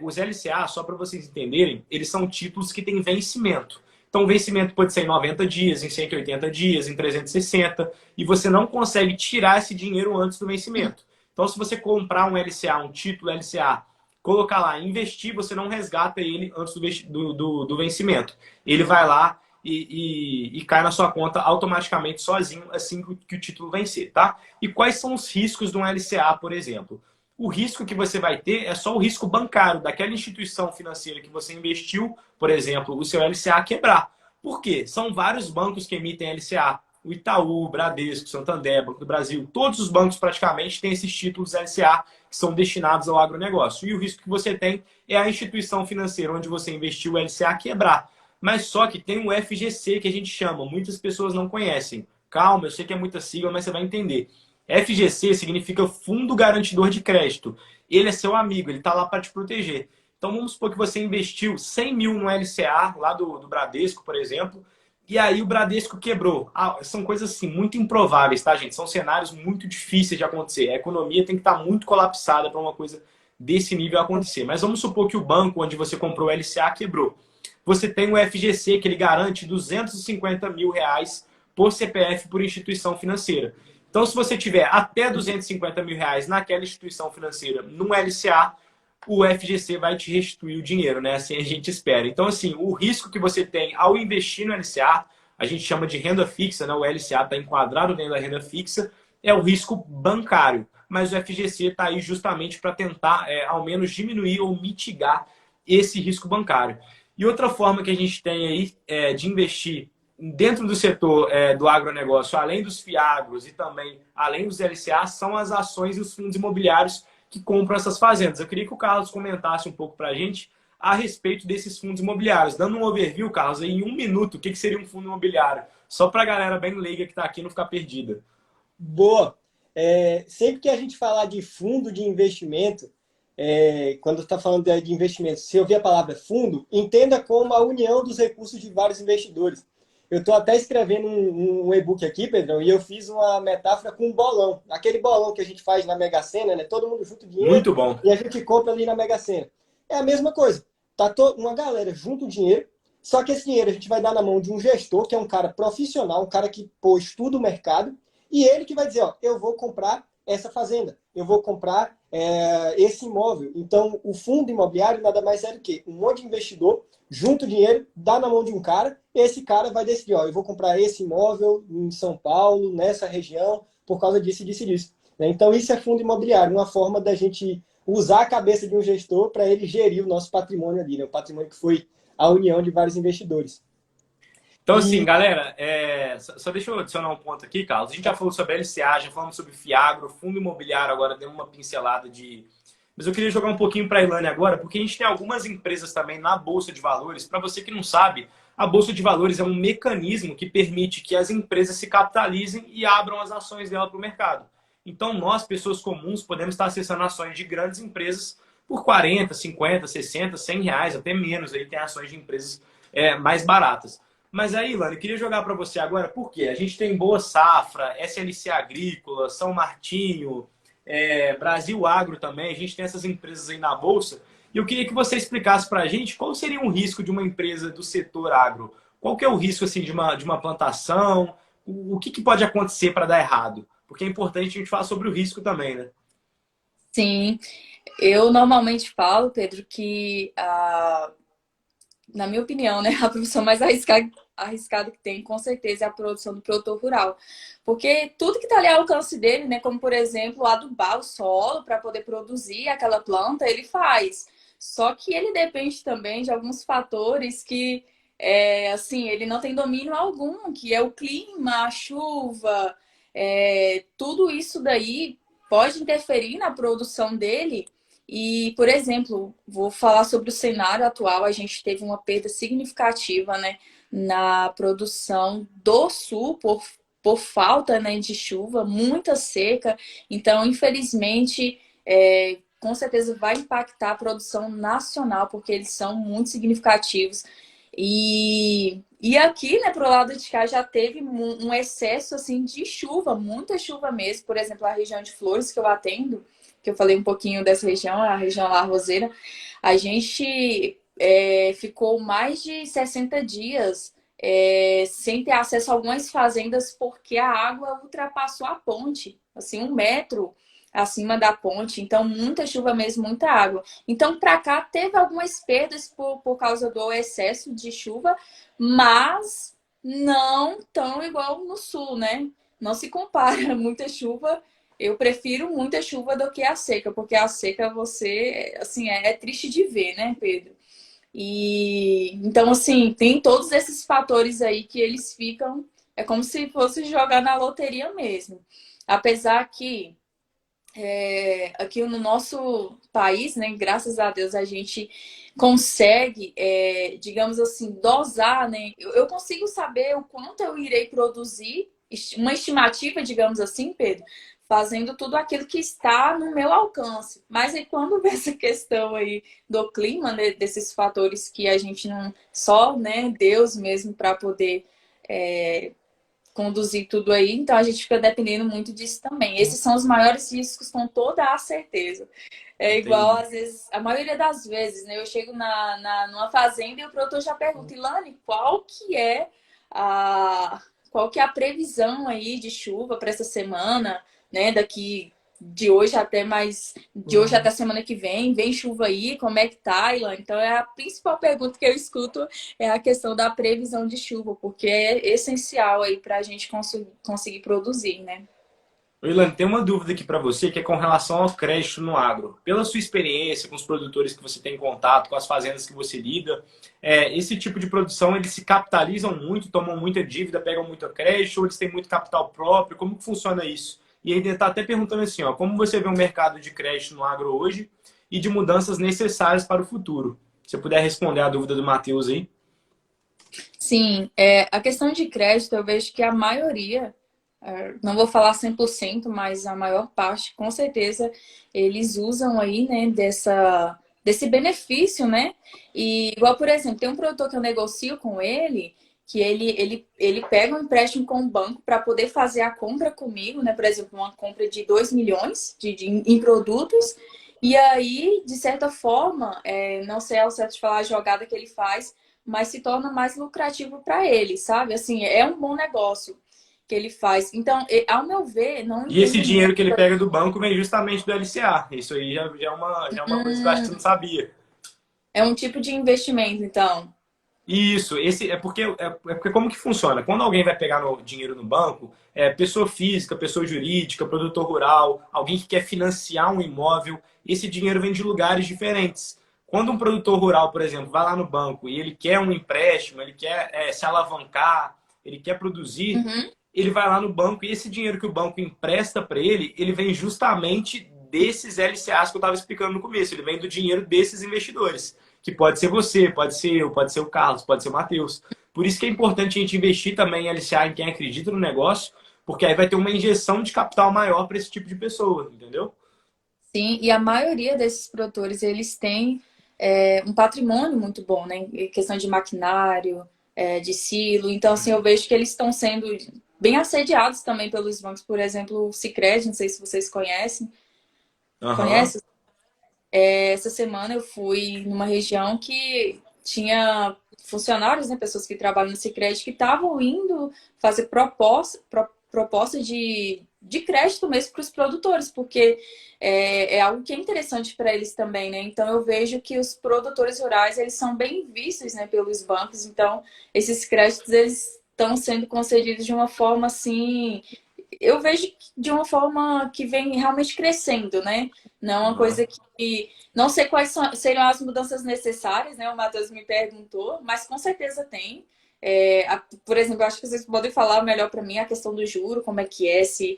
os LCA, só para vocês entenderem, eles são títulos que têm vencimento. Então, o vencimento pode ser em 90 dias, em 180 dias, em 360, e você não consegue tirar esse dinheiro antes do vencimento. Então, se você comprar um LCA, um título LCA, colocar lá, investir, você não resgata ele antes do vencimento. Ele vai lá e cai na sua conta automaticamente sozinho assim que o título vencer, tá? E quais são os riscos de um LCA, por exemplo? O risco que você vai ter é só o risco bancário daquela instituição financeira que você investiu, por exemplo, o seu LCA quebrar. Por quê? São vários bancos que emitem LCA. O Itaú, o Bradesco, o Santander, Banco do Brasil, todos os bancos praticamente têm esses títulos LCA que são destinados ao agronegócio. E o risco que você tem é a instituição financeira onde você investiu o LCA quebrar. Mas só que tem um FGC que a gente chama, muitas pessoas não conhecem. Calma, eu sei que é muita sigla, mas você vai entender. FGC significa Fundo Garantidor de Crédito. Ele é seu amigo, ele está lá para te proteger. Então vamos supor que você investiu 100 mil no LCA, lá do Bradesco, por exemplo, e aí o Bradesco quebrou. São coisas assim, muito improváveis, tá, gente? São cenários muito difíceis de acontecer. A economia tem que estar muito colapsada para uma coisa desse nível acontecer. Mas vamos supor que o banco onde você comprou o LCA quebrou. Você tem o FGC, que ele garante 250 mil reais por CPF por instituição financeira. Então, se você tiver até 250 mil reais naquela instituição financeira, num LCA, o FGC vai te restituir o dinheiro, né? Assim a gente espera. Então, assim, o risco que você tem ao investir no LCA, a gente chama de renda fixa, né? O LCA está enquadrado dentro da renda fixa, é o risco bancário. Mas o FGC está aí justamente para tentar, ao menos, diminuir ou mitigar esse risco bancário. E outra forma que a gente tem aí de investir dentro do setor do agronegócio, além dos fiagros e também além dos LCA, são as ações e os fundos imobiliários que compram essas fazendas. Eu queria que o Carlos comentasse um pouco para a gente a respeito desses fundos imobiliários. Dando um overview, Carlos, em um minuto, o que seria um fundo imobiliário? Só para a galera bem leiga que está aqui não ficar perdida. Boa! Sempre que a gente falar de fundo de investimento, quando está falando de investimento, se ouvir a palavra fundo, entenda como a união dos recursos de vários investidores. Eu estou até escrevendo um e-book aqui, Pedrão, e eu fiz uma metáfora com um bolão. Aquele bolão que a gente faz na Mega Sena, né? Todo mundo junta dinheiro. Muito bom. E a gente compra ali na Mega Sena. É a mesma coisa. Tá uma galera junta o dinheiro, só que esse dinheiro a gente vai dar na mão de um gestor, que é um cara profissional, um cara que estuda o mercado, e ele que vai dizer, ó, eu vou comprar essa fazenda, eu vou comprar esse imóvel. Então, o fundo imobiliário nada mais é do que um monte de investidor junta o dinheiro, dá na mão de um cara, esse cara vai decidir, ó, eu vou comprar esse imóvel em São Paulo, nessa região, por causa disso, disso e disso. Então, isso é fundo imobiliário, uma forma da gente usar a cabeça de um gestor para ele gerir o nosso patrimônio ali, né? O patrimônio que foi a união de vários investidores. Então, assim, galera, só deixa eu adicionar um ponto aqui, Carlos. A gente já falou sobre LCA, já falamos sobre Fiagro, fundo imobiliário, agora deu uma pincelada Mas eu queria jogar um pouquinho para a Ilane agora, porque a gente tem algumas empresas também na Bolsa de Valores. Para você que não sabe, a Bolsa de Valores é um mecanismo que permite que as empresas se capitalizem e abram as ações dela para o mercado. Então, nós, pessoas comuns, podemos estar acessando ações de grandes empresas por 40, 50, 60, 100 reais, até menos. Aí tem ações de empresas mais baratas. Mas aí, Ilane, eu queria jogar para você agora, por quê? A gente tem Boa Safra, SLC Agrícola, São Martinho, Brasil Agro também, a gente tem essas empresas aí na Bolsa. E eu queria que você explicasse para a gente qual seria um risco de uma empresa do setor agro. Qual que é o risco assim, de uma plantação? O que pode acontecer para dar errado? Porque é importante a gente falar sobre o risco também, né? Sim, eu normalmente falo, Pedro, que na minha opinião, né, a profissão mais arriscada que tem, com certeza, é a produção do produtor rural. Porque tudo que está ali ao alcance dele, né, como, por exemplo, adubar o solo para poder produzir aquela planta, ele faz. Só que ele depende também de alguns fatores que, assim, ele não tem domínio algum, que é o clima, a chuva, tudo isso daí pode interferir na produção dele. E, por exemplo, vou falar sobre o cenário atual. A gente teve uma perda significativa, né, na produção do sul por falta, né, de chuva, muita seca. Então, infelizmente, com certeza vai impactar a produção nacional, porque eles são muito significativos. E aqui, né, pro lado de cá, já teve um excesso, assim, de chuva, muita chuva mesmo. Por exemplo, a região de Flores, que eu atendo, que eu falei um pouquinho dessa região, a região La Roseira, a gente ficou mais de 60 dias sem ter acesso a algumas fazendas porque a água ultrapassou a ponte, assim, 1 metro acima da ponte. Então, muita chuva mesmo, muita água. Então, para cá, teve algumas perdas por causa do excesso de chuva, mas não tão igual no sul, né? Não se compara muita chuva. Eu prefiro muita chuva do que a seca, porque a seca você, assim, é triste de ver, né, Pedro? E então, assim, tem todos esses fatores aí que eles ficam, é como se fosse jogar na loteria mesmo. Apesar que aqui no nosso país, né, graças a Deus, a gente consegue, digamos assim, dosar, né? Eu consigo saber o quanto eu irei produzir, uma estimativa, digamos assim, Pedro, fazendo tudo aquilo que está no meu alcance. Mas aí quando vem essa questão aí do clima, né, desses fatores que a gente não só, né, Deus mesmo para poder conduzir tudo aí, então a gente fica dependendo muito disso também. Esses são os maiores riscos, com toda a certeza. É igual, Entendi. às vezes, a maioria das vezes, né? Eu chego numa fazenda e o produtor já pergunta, Ilane, qual que é a previsão aí de chuva para essa semana, né? De hoje até semana que vem chuva aí, como é que tá, Ilane? Então é a principal pergunta que eu escuto é a questão da previsão de chuva, porque é essencial aí para a gente conseguir produzir, né? Ô, Ilane, tem uma dúvida aqui para você que é com relação ao crédito no agro. Pela sua experiência com os produtores que você tem contato, com as fazendas que você lida, esse tipo de produção, eles se capitalizam muito, tomam muita dívida, pegam muito crédito, ou eles têm muito capital próprio? Como que funciona isso? E aí ele está até perguntando assim, ó, como você vê o mercado de crédito no agro hoje e de mudanças necessárias para o futuro? Se eu puder responder a dúvida do Matheus aí. Sim, a questão de crédito, eu vejo que a maioria, não vou falar 100%, mas a maior parte, com certeza, eles usam aí, né, desse benefício, né? E igual, por exemplo, tem um produtor que eu negocio com ele, que ele pega um empréstimo com o banco para poder fazer a compra comigo, né? Por exemplo, uma compra de 2 milhões em produtos. E aí, de certa forma, não sei ao certo de falar a jogada que ele faz, mas se torna mais lucrativo para ele, sabe? Assim, é um bom negócio que ele faz. Então, ao meu ver, não E esse entendo dinheiro muito. que ele pega do banco vem justamente do LCA. Isso aí já é uma coisa que eu acho que você não sabia. É um tipo de investimento, então. Isso, esse é porque como que funciona? Quando alguém vai pegar dinheiro no banco, pessoa física, pessoa jurídica, produtor rural, alguém que quer financiar um imóvel, esse dinheiro vem de lugares diferentes. Quando um produtor rural, por exemplo, vai lá no banco e ele quer um empréstimo, ele quer se alavancar, ele quer produzir, Uhum. ele vai lá no banco e esse dinheiro que o banco empresta para ele, ele vem justamente desses LCAs que eu estava explicando no começo. Ele vem do dinheiro desses investidores. Que pode ser você, pode ser eu, pode ser o Carlos, pode ser o Matheus. Por isso que é importante a gente investir também em LCA em quem acredita no negócio, porque aí vai ter uma injeção de capital maior para esse tipo de pessoa, entendeu? Sim, e a maioria desses produtores, eles têm um patrimônio muito bom, né? Em questão de maquinário, de silo. Então, assim, eu vejo que eles estão sendo bem assediados também pelos bancos. Por exemplo, o Sicredi, não sei se vocês conhecem. Aham. Conhece? Essa semana eu fui numa região que tinha funcionários, né, pessoas que trabalham no Sicredi, que estavam indo fazer proposta de crédito mesmo para os produtores, porque é algo que é interessante para eles também, né? Então eu vejo que os produtores rurais, eles são bem vistos, né, pelos bancos, então esses créditos, eles estão sendo concedidos de uma forma assim, eu vejo de uma forma que vem realmente crescendo, né? Não é uma coisa que. Não sei quais seriam as mudanças necessárias, né? O Matheus me perguntou, mas com certeza tem. Por exemplo, eu acho que vocês podem falar melhor para mim a questão do juro, como é que é, se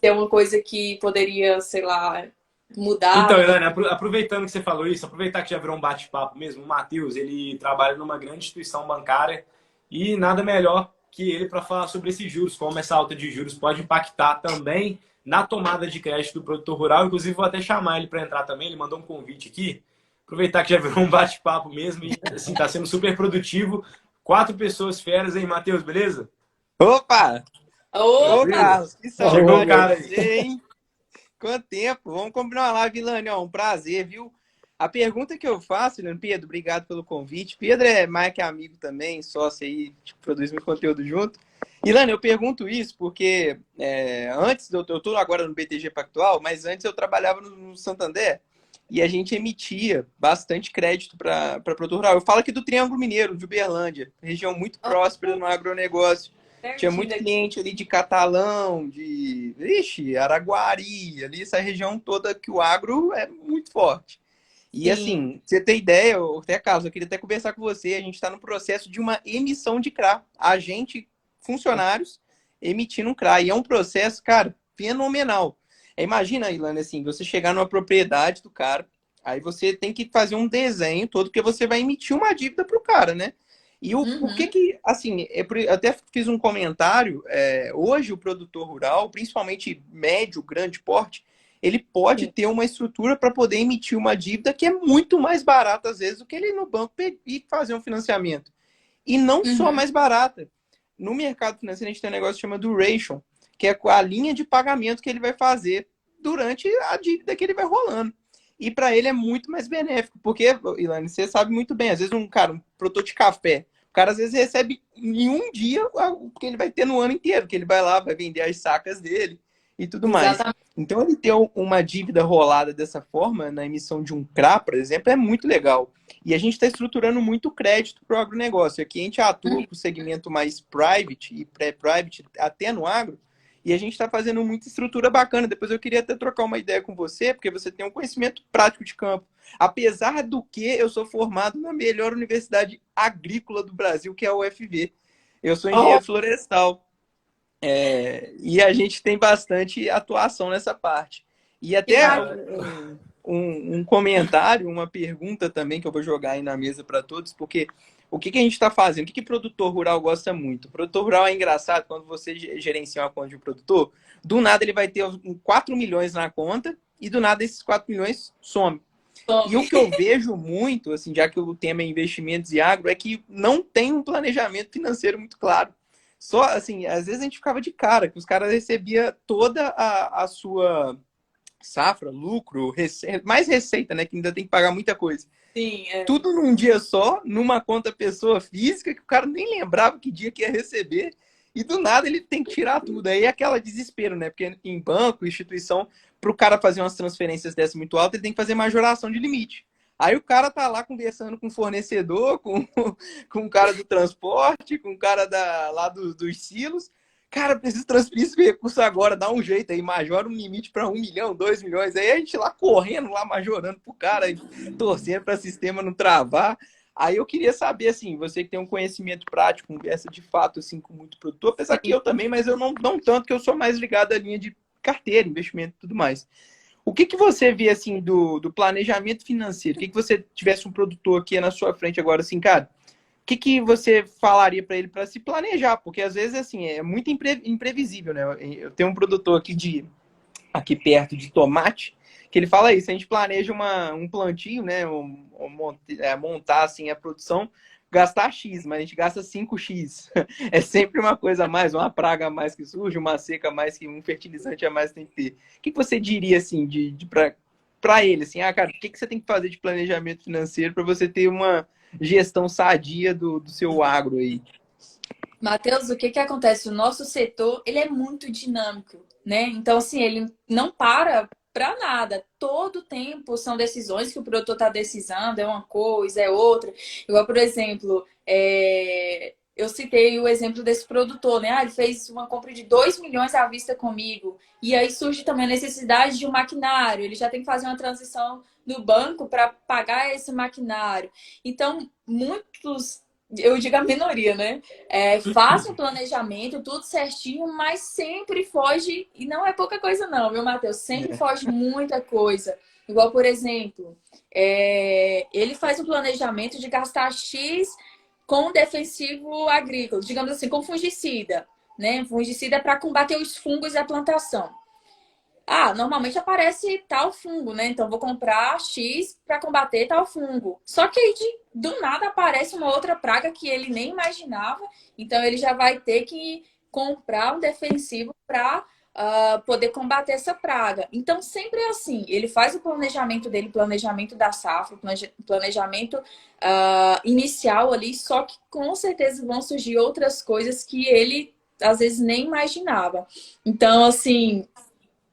é uma coisa que poderia, sei lá, mudar, Então, né? Ilana, aproveitando que você falou isso, aproveitar que já virou um bate-papo mesmo, o Matheus, ele trabalha numa grande instituição bancária e nada melhor que ele para falar sobre esses juros, como essa alta de juros pode impactar também na tomada de crédito do produtor rural. Inclusive, vou até chamar ele para entrar também, ele mandou um convite aqui. Aproveitar que já virou um bate-papo mesmo e, assim, tá sendo super produtivo. 4 pessoas feras aí, Matheus, beleza? Opa! Ô, Opa! Carlos, que Chegou o saudade cara de aí. você, hein? Quanto tempo? Vamos combinar uma live, Ilane, ó, um prazer, viu? A pergunta que eu faço, Ilane, Pedro, obrigado pelo convite. Pedro é mais que amigo também, sócio aí, tipo, produz muito conteúdo junto. Ilane, eu pergunto isso porque antes, eu tô agora no BTG Pactual, mas antes eu trabalhava no Santander e a gente emitia bastante crédito para produtor rural. Eu falo aqui do Triângulo Mineiro, de Uberlândia, região muito próspera no agronegócio. Tinha Pertinho muito daqui. cliente ali de Catalão, de Araguari, ali essa região toda que o agro é muito forte. E Sim. assim, você tem ideia, até Carlos, eu queria até conversar com você, a gente está no processo de uma emissão de CRA. A gente, funcionários, emitindo um CRA. E é um processo, cara, fenomenal. Imagina, Ilana, assim, você chegar numa propriedade do cara, aí você tem que fazer um desenho todo, porque você vai emitir uma dívida para o cara, né? E por que Uhum. que, assim, eu até fiz um comentário, hoje o produtor rural, principalmente médio, grande porte, ele pode Sim. ter uma estrutura para poder emitir uma dívida que é muito mais barata, às vezes, do que ele ir no banco e fazer um financiamento. E não só Uhum. mais barata. No mercado financeiro, a gente tem um negócio que chama duration, que é a linha de pagamento que ele vai fazer durante a dívida que ele vai rolando. E para ele é muito mais benéfico, porque, Ilane, você sabe muito bem, às vezes um cara, um produtor de café, o cara às vezes recebe em um dia o que ele vai ter no ano inteiro, que ele vai lá, vai vender as sacas dele e tudo mais. Exatamente. Então, ele ter uma dívida rolada dessa forma, na emissão de um CRA, por exemplo, é muito legal. E a gente está estruturando muito crédito para o agronegócio. Aqui a gente atua para o segmento mais private e pré-private, até no agro, e a gente está fazendo muita estrutura bacana. Depois eu queria até trocar uma ideia com você, porque você tem um conhecimento prático de campo. Apesar do que eu sou formado na melhor universidade agrícola do Brasil, que é a UFV. Eu sou Oh, engenheiro florestal. E a gente tem bastante atuação nessa parte. E que até bacana. um comentário, uma pergunta também que eu vou jogar aí na mesa para todos, porque o que a gente está fazendo? O que produtor rural gosta muito? O produtor rural é engraçado quando você gerencia uma conta de um produtor, do nada ele vai ter 4 milhões na conta e do nada esses 4 milhões some. E o Tome. que eu vejo muito, assim, já que o tema é investimentos e agro, é que não tem um planejamento financeiro muito claro. Só, assim, às vezes a gente ficava de cara, que os caras recebiam toda a sua safra, lucro, mais receita, né? Que ainda tem que pagar muita coisa. Sim, Tudo num dia só, numa conta pessoa física, que o cara nem lembrava que dia que ia receber, e do nada ele tem que tirar tudo. Aí é aquela desespero, né? Porque em banco, instituição, para o cara fazer umas transferências dessas muito altas, ele tem que fazer majoração de limite. Aí o cara tá lá conversando com o fornecedor, com o cara do transporte, com o cara lá dos silos. Cara, preciso transferir esse recurso agora, dá um jeito aí, majora um limite para 1 milhão, 2 milhões. Aí a gente lá correndo, lá majorando pro cara, torcendo para o sistema não travar. Aí eu queria saber, assim, você que tem um conhecimento prático, conversa de fato assim com muito produtor, apesar que sim. eu também, mas eu não tanto, que eu sou mais ligado à linha de carteira, investimento e tudo mais. O que você vê, assim, do planejamento financeiro? O que você tivesse um produtor aqui na sua frente agora, assim, cara, o que você falaria para ele para se planejar? Porque, às vezes, assim, é muito imprevisível, né? Eu tenho um produtor aqui perto de tomate, que ele fala isso, a gente planeja um plantio, né? Montar, assim, a produção, gastar X, mas a gente gasta 5X. É sempre uma coisa a mais, uma praga a mais que surge, uma seca a mais, que um fertilizante a mais tem que ter. O que você diria, assim, para ele, assim, cara, o que você tem que fazer de planejamento financeiro para você ter uma gestão sadia do seu agro aí? Matheus, o que que acontece? O nosso setor, ele é muito dinâmico, né? Então, assim, ele não para nada. Todo tempo são decisões que o produtor está decisando, é uma coisa, é outra. Igual, por exemplo, eu citei o exemplo desse produtor, né? Ah, ele fez uma compra de 2 milhões à vista comigo. E aí surge também a necessidade de um maquinário. Ele já tem que fazer uma transição no banco para pagar esse maquinário. Então, muitos, eu digo a minoria, né? Faz um planejamento, tudo certinho, mas sempre foge, e não é pouca coisa não, viu, Matheus? Sempre foge muita coisa. Igual, por exemplo, ele faz um planejamento de gastar X com defensivo agrícola, digamos assim, com fungicida, né? Fungicida para combater os fungos da plantação. Ah, normalmente aparece tal fungo, né? Então vou comprar X para combater tal fungo. Só que aí do nada aparece uma outra praga que ele nem imaginava. Então ele já vai ter que comprar um defensivo para poder combater essa praga. Então sempre é assim. Ele faz o planejamento dele, planejamento da safra, planejamento inicial ali. Só que com certeza vão surgir outras coisas que ele às vezes nem imaginava. Então, assim,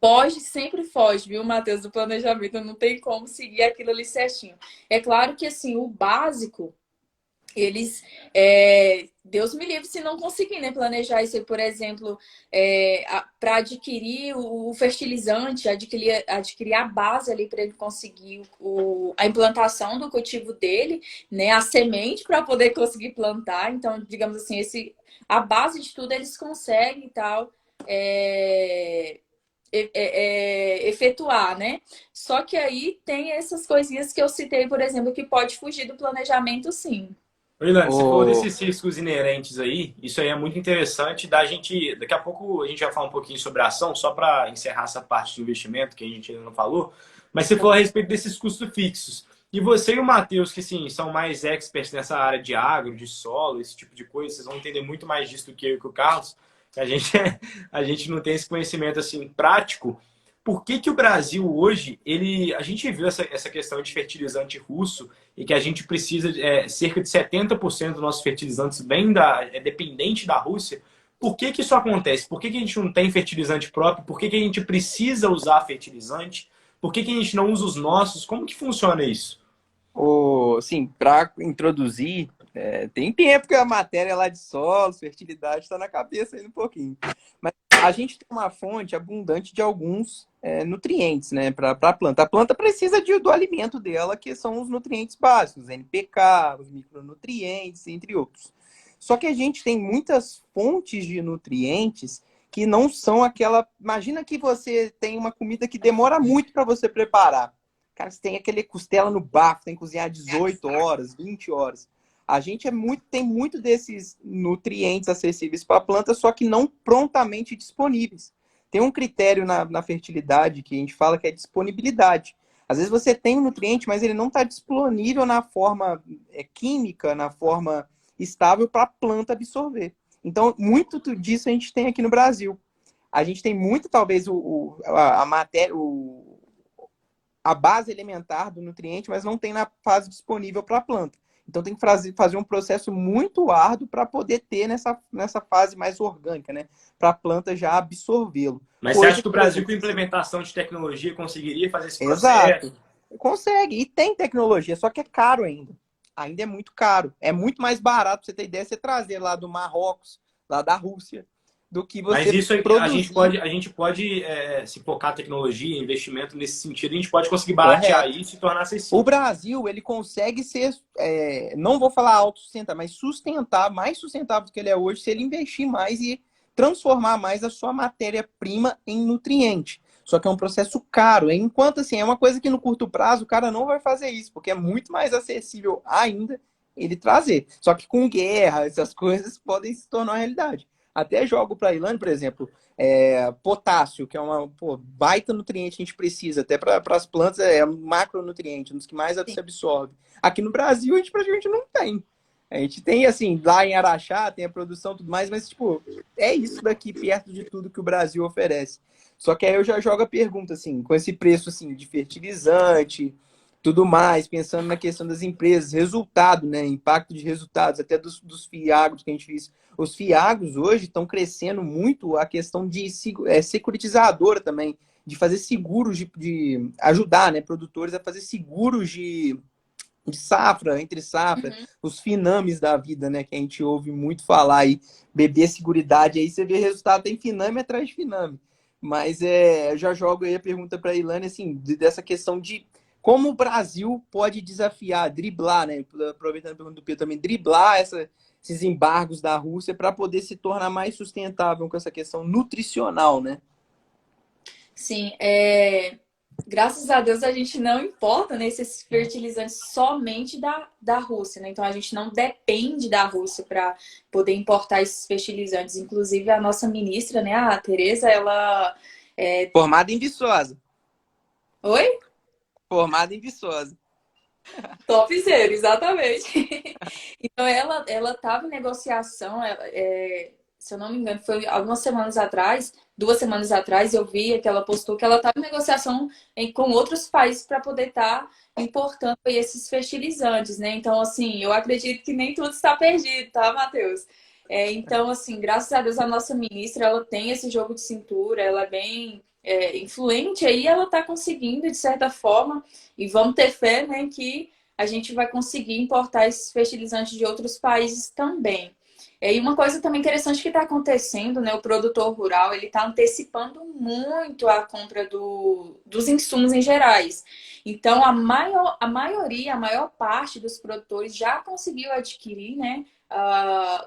foge, sempre foge, viu, Matheus, do planejamento. Não tem como seguir aquilo ali certinho. É claro que, assim, o básico, eles... Deus me livre se não conseguir, né, planejar isso aí, por exemplo, para adquirir o fertilizante, adquirir a base ali para ele conseguir a implantação do cultivo dele, né, a semente para poder conseguir plantar. Então, digamos assim, a base de tudo eles conseguem e tal. Efetuar, né? Só que aí tem essas coisinhas que eu citei, por exemplo, que pode fugir do planejamento, sim. Orlando, você falou desses riscos inerentes aí, isso aí é muito interessante da gente, daqui a pouco a gente vai falar um pouquinho sobre a ação, só para encerrar essa parte de investimento que a gente ainda não falou, mas você falou a respeito desses custos fixos. E você e o Matheus, que sim, são mais experts nessa área de agro, de solo, esse tipo de coisa, vocês vão entender muito mais disso do que eu e o Carlos, que a gente não tem esse conhecimento assim prático. Por que o Brasil hoje, a gente viu essa questão de fertilizante russo e que a gente precisa, cerca de 70% dos nossos fertilizantes é dependente da Rússia. Por que isso acontece? Por que a gente não tem fertilizante próprio? Por que a gente precisa usar fertilizante? Por que a gente não usa os nossos? Como que funciona isso? Sim, para introduzir, tem tempo que a matéria lá de solo, fertilidade, está na cabeça ainda um pouquinho. Mas a gente tem uma fonte abundante de alguns nutrientes, né, para a planta. A planta precisa do alimento dela, que são os nutrientes básicos, NPK, os micronutrientes, entre outros. Só que a gente tem muitas fontes de nutrientes que não são aquela... Imagina que você tem uma comida que demora muito para você preparar. Cara, você tem aquele costela no bafo, tem que cozinhar 18 horas, 20 horas. A gente tem muito desses nutrientes acessíveis para a planta, só que não prontamente disponíveis. Tem um critério na fertilidade que a gente fala que é disponibilidade. Às vezes você tem um nutriente, mas ele não está disponível na forma química, na forma estável para a planta absorver. Então, muito disso a gente tem aqui no Brasil. A gente tem muito, talvez, a base elementar do nutriente, mas não tem na fase disponível para a planta. Então tem que fazer um processo muito árduo para poder ter nessa fase mais orgânica, né? Para a planta já absorvê-lo. Mas você acha que o Brasil, com implementação de tecnologia, conseguiria fazer esse processo? Exato. Consegue. E tem tecnologia, só que é caro ainda. Ainda é muito caro. É muito mais barato, para você ter ideia, você trazer lá do Marrocos, lá da Rússia, do que você Mas isso produzir. a gente pode se focar tecnologia, investimento nesse sentido, a gente pode conseguir baratear isso e tornar acessível. O Brasil, ele consegue ser, não vou falar autossustentável, mas mais sustentável do que ele é hoje, se ele investir mais e transformar mais a sua matéria-prima em nutriente. Só que é um processo caro. Enquanto, assim, é uma coisa que no curto prazo o cara não vai fazer isso, porque é muito mais acessível ainda ele trazer. Só que com guerra, essas coisas podem se tornar uma realidade. Até jogo para a Ilane, por exemplo, potássio, que é uma baita nutriente que a gente precisa, até para as plantas é um macronutriente, um dos que mais se absorve. Aqui no Brasil a gente praticamente não tem. A gente tem, assim, lá em Araxá, tem a produção e tudo mais, mas, tipo, é isso daqui perto de tudo que o Brasil oferece. Só que aí eu já jogo a pergunta, assim, com esse preço, assim, de fertilizante, tudo mais, pensando na questão das empresas, resultado, né? Impacto de resultados, até dos fiagros que a gente fez. Os fiagros hoje estão crescendo muito a questão de securitizadora também, de fazer seguros, de ajudar, né, produtores a fazer seguros de safra, entre safra, os finames da vida, né, que a gente ouve muito falar aí, bebê seguridade, aí você vê resultado, tem finame atrás de finame. Mas eu já jogo aí a pergunta para a Ilane, assim, dessa questão de como o Brasil pode desafiar, driblar, né, aproveitando a pergunta do Pedro também, driblar esses embargos da Rússia para poder se tornar mais sustentável com essa questão nutricional, né? Sim, graças a Deus a gente não importa, né, esses fertilizantes somente da Rússia, né? Então a gente não depende da Rússia para poder importar esses fertilizantes. Inclusive a nossa ministra, né, a Tereza, ela Formada em Viçosa. Oi? Formada em Viçosa. Topzera, exatamente. Então ela estava em negociação, se eu não me engano, foi algumas semanas atrás, 2 semanas atrás, eu vi que ela postou que ela estava em negociação com outros países para poder estar importando aí esses fertilizantes, né? Então, assim, eu acredito que nem tudo está perdido, tá, Matheus? Então, assim, graças a Deus a nossa ministra, ela tem esse jogo de cintura, ela é bem influente aí, ela está conseguindo, de certa forma, e vamos ter fé, né, que a gente vai conseguir importar esses fertilizantes de outros países também. E uma coisa também interessante que está acontecendo, né? O produtor rural ele está antecipando muito a compra dos insumos em gerais. Então, a maioria, a maior parte dos produtores já conseguiu adquirir, né?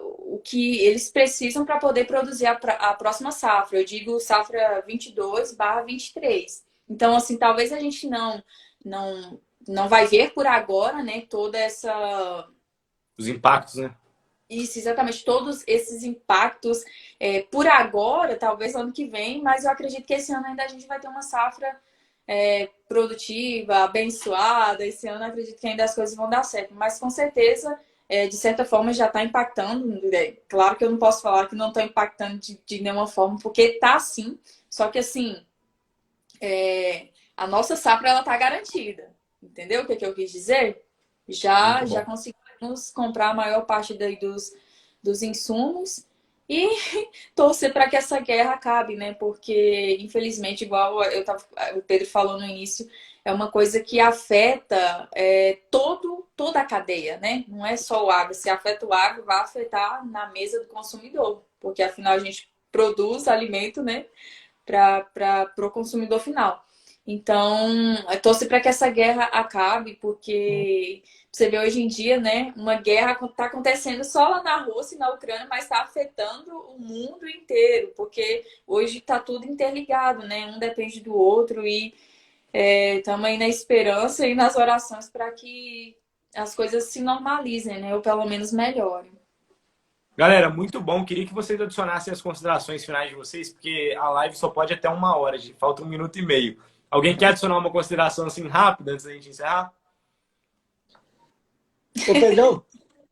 O que eles precisam para poder produzir a próxima safra. Eu digo safra 22/23. Então, assim, talvez a gente não vai ver por agora, né? Toda essa... Os impactos, né? Isso, exatamente, todos esses impactos por agora, talvez ano que vem, mas eu acredito que esse ano ainda a gente vai ter uma safra produtiva, abençoada. Esse ano eu acredito que ainda as coisas vão dar certo, mas com certeza, de certa forma, já está impactando. Claro que eu não posso falar que não está impactando de nenhuma forma, porque está sim, só que assim, a nossa safra ela está garantida, entendeu o que eu quis dizer? Já conseguimos comprar a maior parte dos insumos e torcer para que essa guerra acabe, né? Porque, infelizmente, igual o Pedro falou no início, é uma coisa que afeta toda a cadeia, né? Não é só o agro. Se afeta o agro, vai afetar na mesa do consumidor, porque afinal a gente produz alimento, né? Para o consumidor final. Então, torcer para que essa guerra acabe, porque você vê hoje em dia, né, uma guerra está acontecendo só lá na Rússia e na Ucrânia, mas está afetando o mundo inteiro, porque hoje está tudo interligado, né? Um depende do outro e estamos aí na esperança e nas orações para que as coisas se normalizem, né? Ou pelo menos melhorem. Galera, muito bom. Queria que vocês adicionassem as considerações finais de vocês, porque a live só pode até 1 hora, falta 1 minuto e meio. Alguém quer adicionar uma consideração assim rápida antes da gente encerrar? Ô, Pedrão,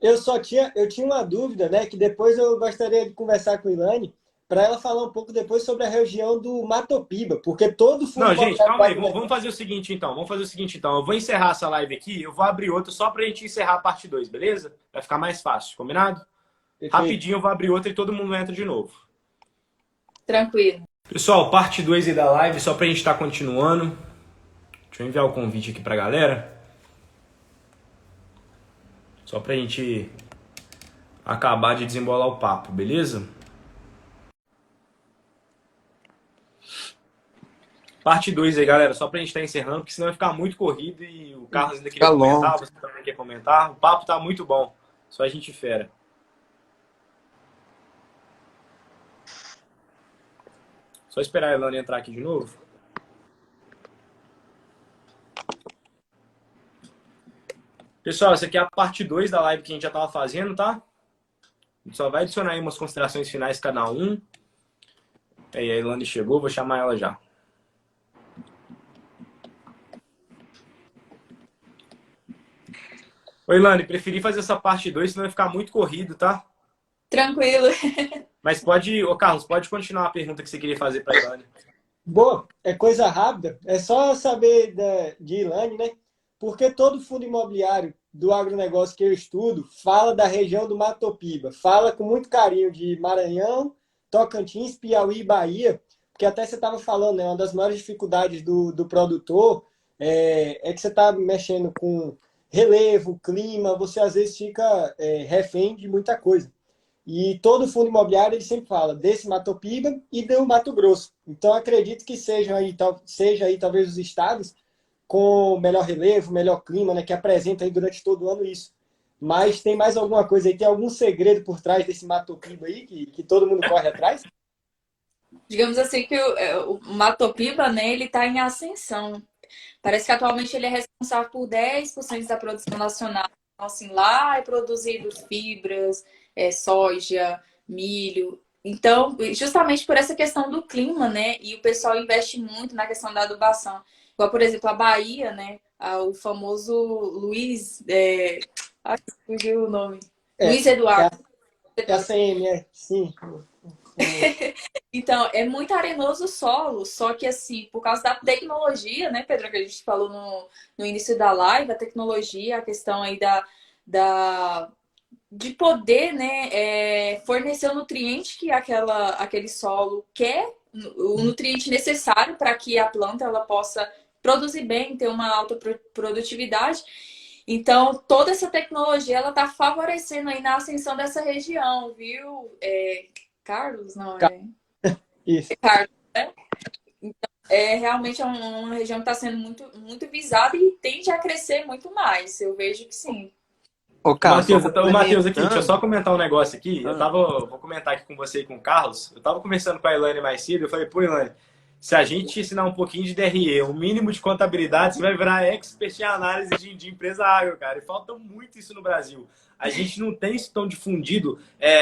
eu tinha uma dúvida, né? Que depois eu gostaria de conversar com a Ilane para ela falar um pouco depois sobre a região do Matopiba, porque todo fundo... Não, gente, calma aí. Vamos fazer o seguinte, então. Eu vou encerrar essa live aqui, eu vou abrir outra só pra gente encerrar a parte 2, beleza? Vai ficar mais fácil, combinado? Perfeito. Rapidinho eu vou abrir outra e todo mundo entra de novo. Tranquilo. Pessoal, parte 2 aí da live, só pra gente estar continuando. Deixa eu enviar o convite aqui pra galera. Só pra gente acabar de desembolar o papo, beleza? Parte 2 aí, galera, só pra gente estar encerrando, porque senão vai ficar muito corrido e o Carlos ainda queria comentar, você também quer comentar. O papo tá muito bom, só a gente fera. Só esperar a Elane entrar aqui de novo. Pessoal, essa aqui é a parte 2 da live que a gente já estava fazendo, tá? A gente só vai adicionar aí umas considerações finais cada um. Aí a Elane chegou, vou chamar ela já. Oi, Elane, preferi fazer essa parte 2, senão vai ficar muito corrido, tá? Tranquilo. Mas pode, ô Carlos, pode continuar a pergunta que você queria fazer para a Elane. Boa, é coisa rápida. É só saber de Ilane, né? Porque todo fundo imobiliário do agronegócio que eu estudo fala da região do Matopiba. Fala com muito carinho de Maranhão, Tocantins, Piauí e Bahia. Porque até você estava falando, né? Uma das maiores dificuldades do produtor é que você está mexendo com relevo, clima, você às vezes fica refém de muita coisa. E todo fundo imobiliário ele sempre fala desse Matopiba e do Mato Grosso. Então acredito que seja aí talvez os estados com melhor relevo, melhor clima, né, que apresenta aí durante todo o ano isso. Mas tem mais alguma coisa aí? Tem algum segredo por trás desse Matopiba aí que todo mundo corre atrás? Digamos assim que o Matopiba, né, ele está em ascensão. Parece que atualmente ele é responsável por 10% da produção nacional. Então, assim, lá é produzido fibras, soja, milho. Então, justamente por essa questão do clima, né? E o pessoal investe muito na questão da adubação. Igual, por exemplo, a Bahia, né? O famoso Luiz... fugiu o nome. Luiz Eduardo. É a CM, sim. Então, é muito arenoso o solo, só que assim, por causa da tecnologia, né, Pedro, que a gente falou no início da live, a tecnologia, a questão aí de poder, né, fornecer o nutriente que aquele solo quer, o nutriente necessário para que a planta ela possa produzir bem, ter uma alta produtividade. Então, toda essa tecnologia ela está favorecendo aí na ascensão dessa região, viu? Carlos, não é? Isso. Carlos, né? Então, realmente uma região que está sendo muito, muito visada e tende a crescer muito mais. Eu vejo que sim. Ô, Matheus, aqui, deixa eu só comentar um negócio aqui. Vou comentar aqui com você e com o Carlos. Eu tava conversando com a Elane mais cedo, eu falei, pô, Elane, se a gente te ensinar um pouquinho de DRE, um mínimo de contabilidade, você vai virar expert em análise de empresa agro, cara. E falta muito isso no Brasil. A gente não tem isso tão difundido.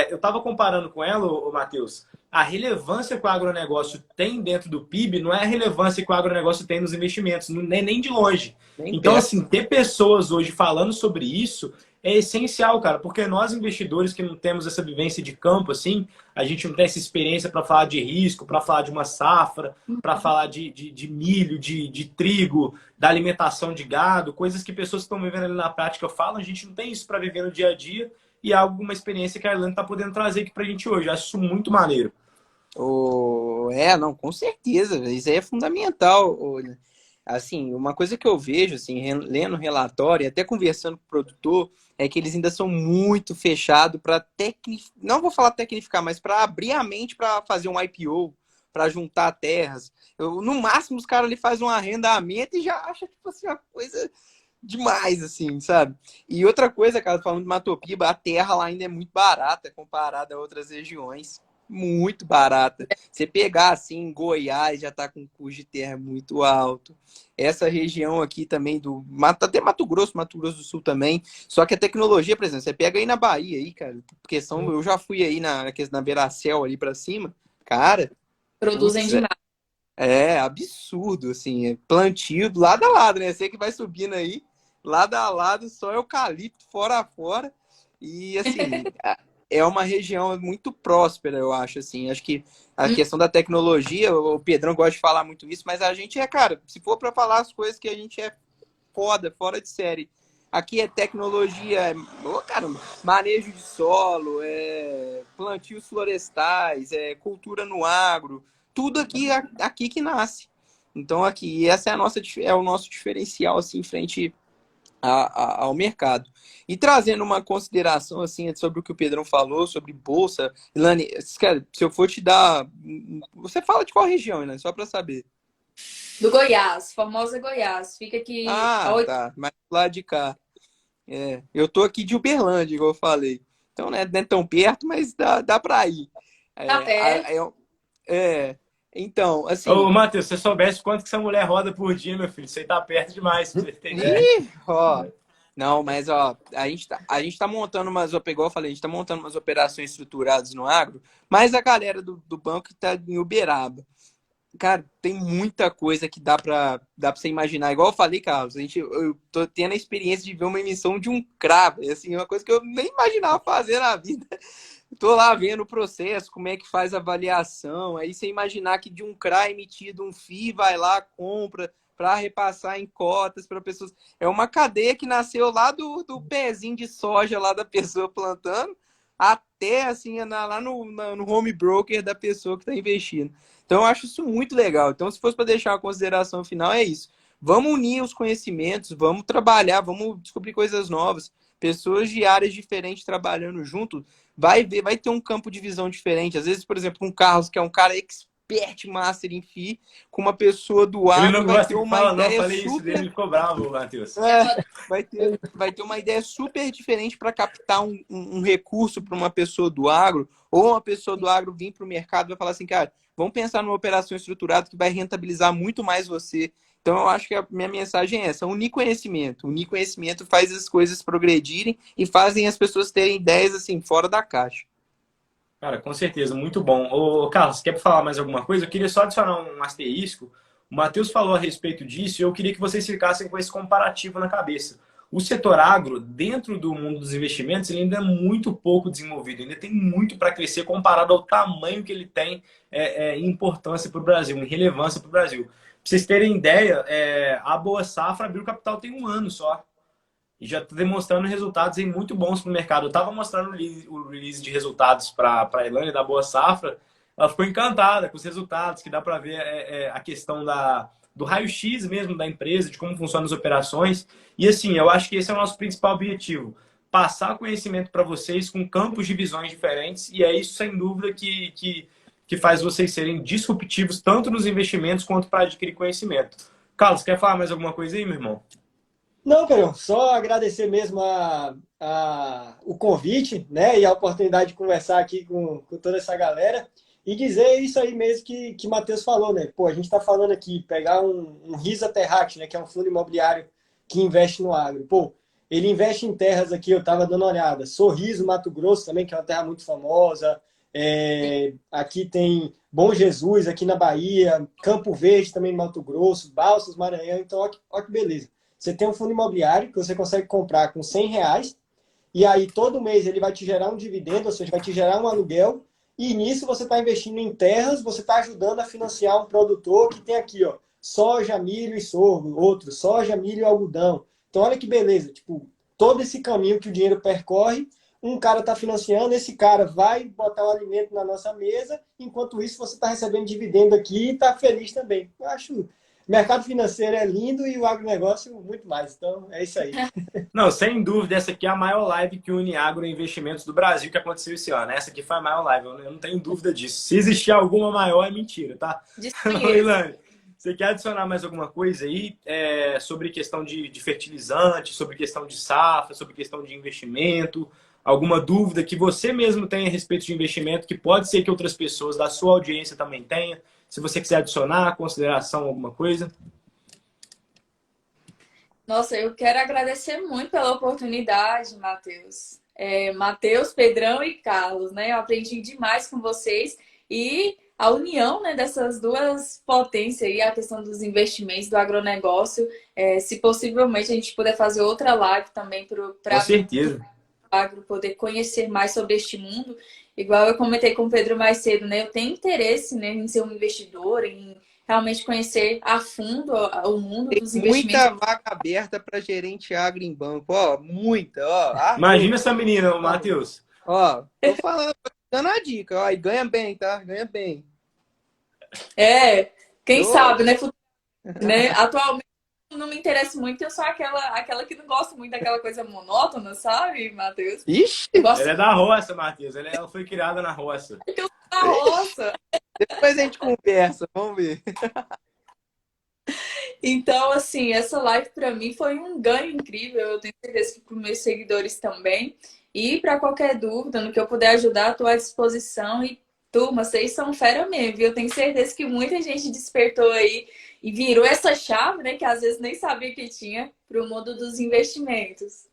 Eu tava comparando com ela, ô, Matheus, a relevância que o agronegócio tem dentro do PIB não é a relevância que o agronegócio tem nos investimentos, nem de longe. Então, assim, ter pessoas hoje falando sobre isso é essencial, cara, porque nós investidores que não temos essa vivência de campo, assim, a gente não tem essa experiência para falar de risco, para falar de uma safra, para falar de milho, de trigo, da alimentação de gado, coisas que pessoas que estão vivendo ali na prática falam, a gente não tem isso para viver no dia a dia e é alguma experiência que a Irlanda está podendo trazer aqui para a gente hoje. Eu acho isso muito maneiro. Não, com certeza, isso aí é fundamental. Assim, uma coisa que eu vejo, assim, lendo relatório e até conversando com o produtor, é que eles ainda são muito fechados para não vou falar tecnificar, mas para abrir a mente para fazer um IPO, para juntar terras. No máximo, os caras ali fazem um arrendamento e já acha tipo assim, uma coisa demais, assim, sabe? E outra coisa, cara, falando de Matopiba, a terra lá ainda é muito barata comparada a outras regiões. Muito barata. Você pegar assim, Goiás já tá com custo de terra muito alto. Essa região aqui também até Mato Grosso do Sul também. Só que a tecnologia, por exemplo, você pega aí na Bahia aí, cara, porque eu já fui aí na Beiracel ali para cima, cara. Produzem demais. É absurdo, assim, plantio do lado a lado, né? Você que vai subindo aí, lado a lado, só eucalipto fora a fora. E assim, é uma região muito próspera, eu acho, assim. Acho que a questão da tecnologia, o Pedrão gosta de falar muito isso, mas a gente cara, se for para falar as coisas que a gente é fora de série. Aqui é tecnologia, caramba, manejo de solo, plantios florestais, cultura no agro, tudo aqui que nasce. Então, essa é o nosso diferencial, assim, em frente ao mercado. E trazendo uma consideração assim sobre o que o Pedrão falou, sobre bolsa, Ilane, se eu for te dar... Você fala de qual região, Ilane? Só para saber. Do Goiás, Formosa Goiás. Fica aqui... tá. Mas lá de cá. Eu tô aqui de Uberlândia, igual eu falei. Então, não é tão perto, mas dá para ir. Tá perto. Então, assim. Ô, Matheus, se você soubesse quanto que essa mulher roda por dia, meu filho, você tá perto demais, pra você ter ideia. Ih, ó. Não, mas ó, a gente tá montando igual eu falei, a gente tá montando umas operações estruturadas no agro, mas a galera do banco tá em Uberaba. Cara, tem muita coisa que dá pra você imaginar. Igual eu falei, Carlos, eu tô tendo a experiência de ver uma emissão de um CRA, assim, uma coisa que eu nem imaginava fazer na vida. Tô lá vendo o processo, como é que faz a avaliação. Aí você imaginar que de um CRA emitido um FII vai lá, compra para repassar em cotas para pessoas. É uma cadeia que nasceu lá do pezinho de soja lá da pessoa plantando até assim lá no home broker da pessoa que está investindo. Então eu acho isso muito legal. Então, se fosse para deixar uma consideração final, é isso. Vamos unir os conhecimentos, vamos trabalhar, vamos descobrir coisas novas. Pessoas de áreas diferentes trabalhando junto, vai ter um campo de visão diferente. Às vezes, por exemplo, um Carlos, que é um cara expert master em FI, com uma pessoa do Ele não agro, vai ter gosta que uma fala, não, ideia falei isso dele, ele ficou bravo, Matheus. vai ter uma ideia super diferente para captar um recurso para uma pessoa do agro, ou uma pessoa do agro vir para o mercado e vai falar assim, cara, vamos pensar numa operação estruturada que vai rentabilizar muito mais você. Então, eu acho que a minha mensagem é essa: unir conhecimento. Unir conhecimento faz as coisas progredirem e fazem as pessoas terem ideias assim, fora da caixa. Cara, com certeza, muito bom. Ô, Carlos, quer falar mais alguma coisa? Eu queria só adicionar um asterisco. O Matheus falou a respeito disso e eu queria que vocês ficassem com esse comparativo na cabeça. O setor agro, dentro do mundo dos investimentos, ele ainda é muito pouco desenvolvido, ainda tem muito para crescer comparado ao tamanho que ele tem em importância para o Brasil, em relevância para o Brasil. Para vocês terem ideia, a Boa Safra abriu capital tem um ano só. E já está demonstrando resultados muito bons para o mercado. Eu estava mostrando o release de resultados para a Elaine da Boa Safra. Ela ficou encantada com os resultados, que dá para ver a questão do raio-x mesmo da empresa, de como funcionam as operações. E assim, eu acho que esse é o nosso principal objetivo. Passar conhecimento para vocês com campos de visões diferentes. E é isso, sem dúvida, que faz vocês serem disruptivos tanto nos investimentos quanto para adquirir conhecimento. Carlos, quer falar mais alguma coisa aí, meu irmão? Não, Carol, só agradecer mesmo o convite, né, e a oportunidade de conversar aqui com toda essa galera e dizer isso aí mesmo que o Matheus falou, né? Pô, a gente está falando aqui, pegar um Risa Terract, né, que é um fundo imobiliário que investe no agro. Pô, ele investe em terras aqui, eu estava dando uma olhada, Sorriso, Mato Grosso também, que é uma terra muito famosa. Aqui tem Bom Jesus, aqui na Bahia, Campo Verde também no Mato Grosso, Balsas, Maranhão. Então, olha que beleza. Você tem um fundo imobiliário que você consegue comprar com R$ 100 e aí todo mês ele vai te gerar um dividendo, ou seja, vai te gerar um aluguel e nisso você está investindo em terras, você está ajudando a financiar um produtor que tem aqui, ó, soja, milho e sorgo, outro, soja, milho e algodão. Então olha que beleza, tipo, todo esse caminho que o dinheiro percorre, um cara está financiando, esse cara vai botar o alimento na nossa mesa, enquanto isso você está recebendo dividendo aqui e está feliz também. Eu acho... Mercado financeiro é lindo e o agronegócio muito mais. Então, é isso aí. Não, sem dúvida, essa aqui é a maior live que une agro e investimentos do Brasil que aconteceu esse ano. Essa aqui foi a maior live, eu não tenho dúvida disso. Se existir alguma maior, é mentira, tá? Ilane, você quer adicionar mais alguma coisa aí sobre questão de fertilizante, sobre questão de safra, sobre questão de investimento? Alguma dúvida que você mesmo tenha a respeito de investimento, que pode ser que outras pessoas da sua audiência também tenham? Se você quiser adicionar, consideração, alguma coisa. Nossa, eu quero agradecer muito pela oportunidade, Matheus. Matheus, Pedrão e Carlos, né? Eu aprendi demais com vocês e a união, né, dessas duas potências aí, a questão dos investimentos, do agronegócio. Se possivelmente a gente puder fazer outra live também para com certeza. O agro poder conhecer mais sobre este mundo. Igual eu comentei com o Pedro mais cedo, né? Eu tenho interesse, né, em ser um investidor, em realmente conhecer a fundo o mundo dos investimentos. Muita vaga aberta para gerente agro em banco, ó, muita, ó. Imagina essa menina, Matheus. Ó, tô falando, tô dando a dica, ó, e ganha bem, tá? Ganha bem. Quem sabe, né? Atualmente não me interessa muito, eu sou aquela que não gosta muito daquela coisa monótona, sabe, Matheus? Ixi! Ela é da roça, Matheus. Ela foi criada na roça. Eu sou da roça. Depois a gente conversa, vamos ver. Então, assim, essa live para mim foi um ganho incrível. Eu tenho certeza que para os meus seguidores também. E para qualquer dúvida, no que eu puder ajudar, estou à disposição. E Turma, vocês são fera mesmo, viu? Eu tenho certeza que muita gente despertou aí e virou essa chave, né? Que às vezes nem sabia que tinha, para o mundo dos investimentos.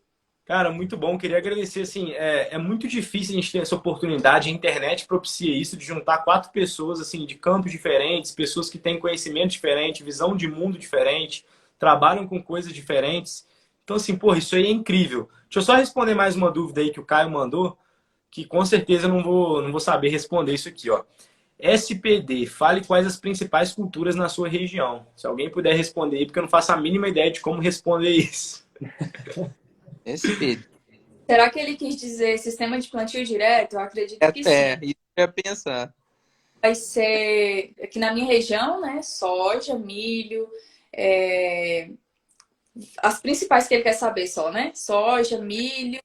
Cara, muito bom. Queria agradecer, assim, é muito difícil a gente ter essa oportunidade. A internet propicia isso, de juntar quatro pessoas, assim, de campos diferentes, pessoas que têm conhecimento diferente, visão de mundo diferente, trabalham com coisas diferentes. Então, assim, porra, isso aí é incrível. Deixa eu só responder mais uma dúvida aí que o Caio mandou, que com certeza eu não vou saber responder isso aqui, ó. SPD, fale quais as principais culturas na sua região. Se alguém puder responder aí, porque eu não faço a mínima ideia de como responder isso. SP. Será que ele quis dizer sistema de plantio direto? Eu acredito que sim. Isso que eu ia pensar. Vai ser aqui na minha região, né? Soja, milho, as principais que ele quer saber só, né? Soja, milho,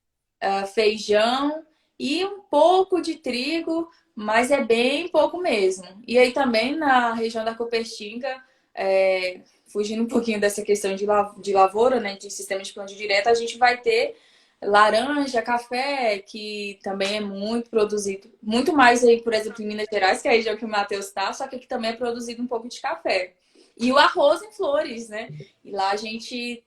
feijão e um pouco de trigo, mas é bem pouco mesmo. E aí também na região da Copertinga, fugindo um pouquinho dessa questão de lavoura, né? De sistema de plantio direto, a gente vai ter laranja, café, que também é muito produzido, muito mais aí, por exemplo, em Minas Gerais, que é a região que o Matheus está, só que aqui também é produzido um pouco de café. E o arroz em flores, né? E lá a gente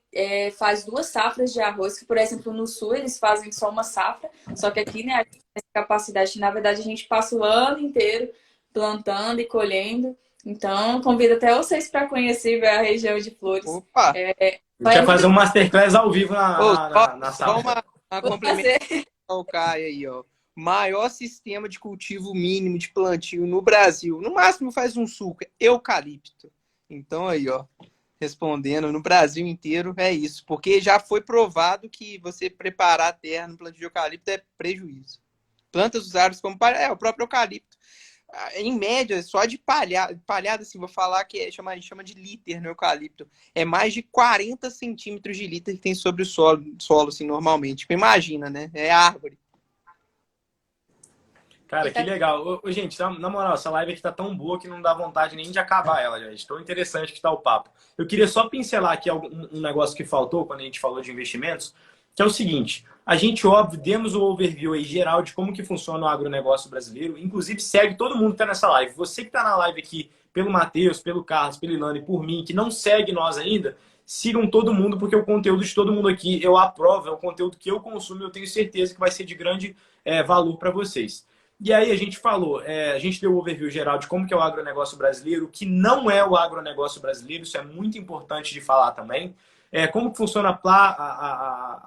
faz 2 safras de arroz, que, por exemplo, no sul eles fazem só uma safra, só que aqui, né, a gente tem essa capacidade, na verdade, a gente passa o ano inteiro plantando e colhendo. Então, convido até vocês para conhecer a região de flores. Opa! Quer fazer um masterclass ao vivo na Só sala. uma complementação ao Caio aí, ó. Maior sistema de cultivo mínimo de plantio no Brasil. No máximo faz um suco, eucalipto. Então aí, ó, respondendo, no Brasil inteiro é isso. Porque já foi provado que você preparar a terra no plantio de eucalipto é prejuízo. Plantas usadas como o próprio eucalipto. Em média, só de palhada, assim, vou falar que chama de líter no eucalipto. É mais de 40 centímetros de líter que tem sobre o solo assim, normalmente. Tipo, imagina, né? É árvore. Cara, que legal. Ô, gente, na moral, essa live aqui tá tão boa que não dá vontade nem de acabar ela, gente. Tão interessante que tá o papo. Eu queria só pincelar aqui um negócio que faltou quando a gente falou de investimentos, que é o seguinte. A gente, óbvio, demos o overview aí geral de como que funciona o agronegócio brasileiro. Inclusive, segue todo mundo que tá nessa live. Você que tá na live aqui, pelo Matheus, pelo Carlos, pelo Ilana e por mim, que não segue nós ainda, sigam todo mundo, porque o conteúdo de todo mundo aqui eu aprovo, é o conteúdo que eu consumo e eu tenho certeza que vai ser de grande valor para vocês. E aí a gente falou, a gente deu o overview geral de como que é o agronegócio brasileiro, o que não é o agronegócio brasileiro, isso é muito importante de falar também. Como que funciona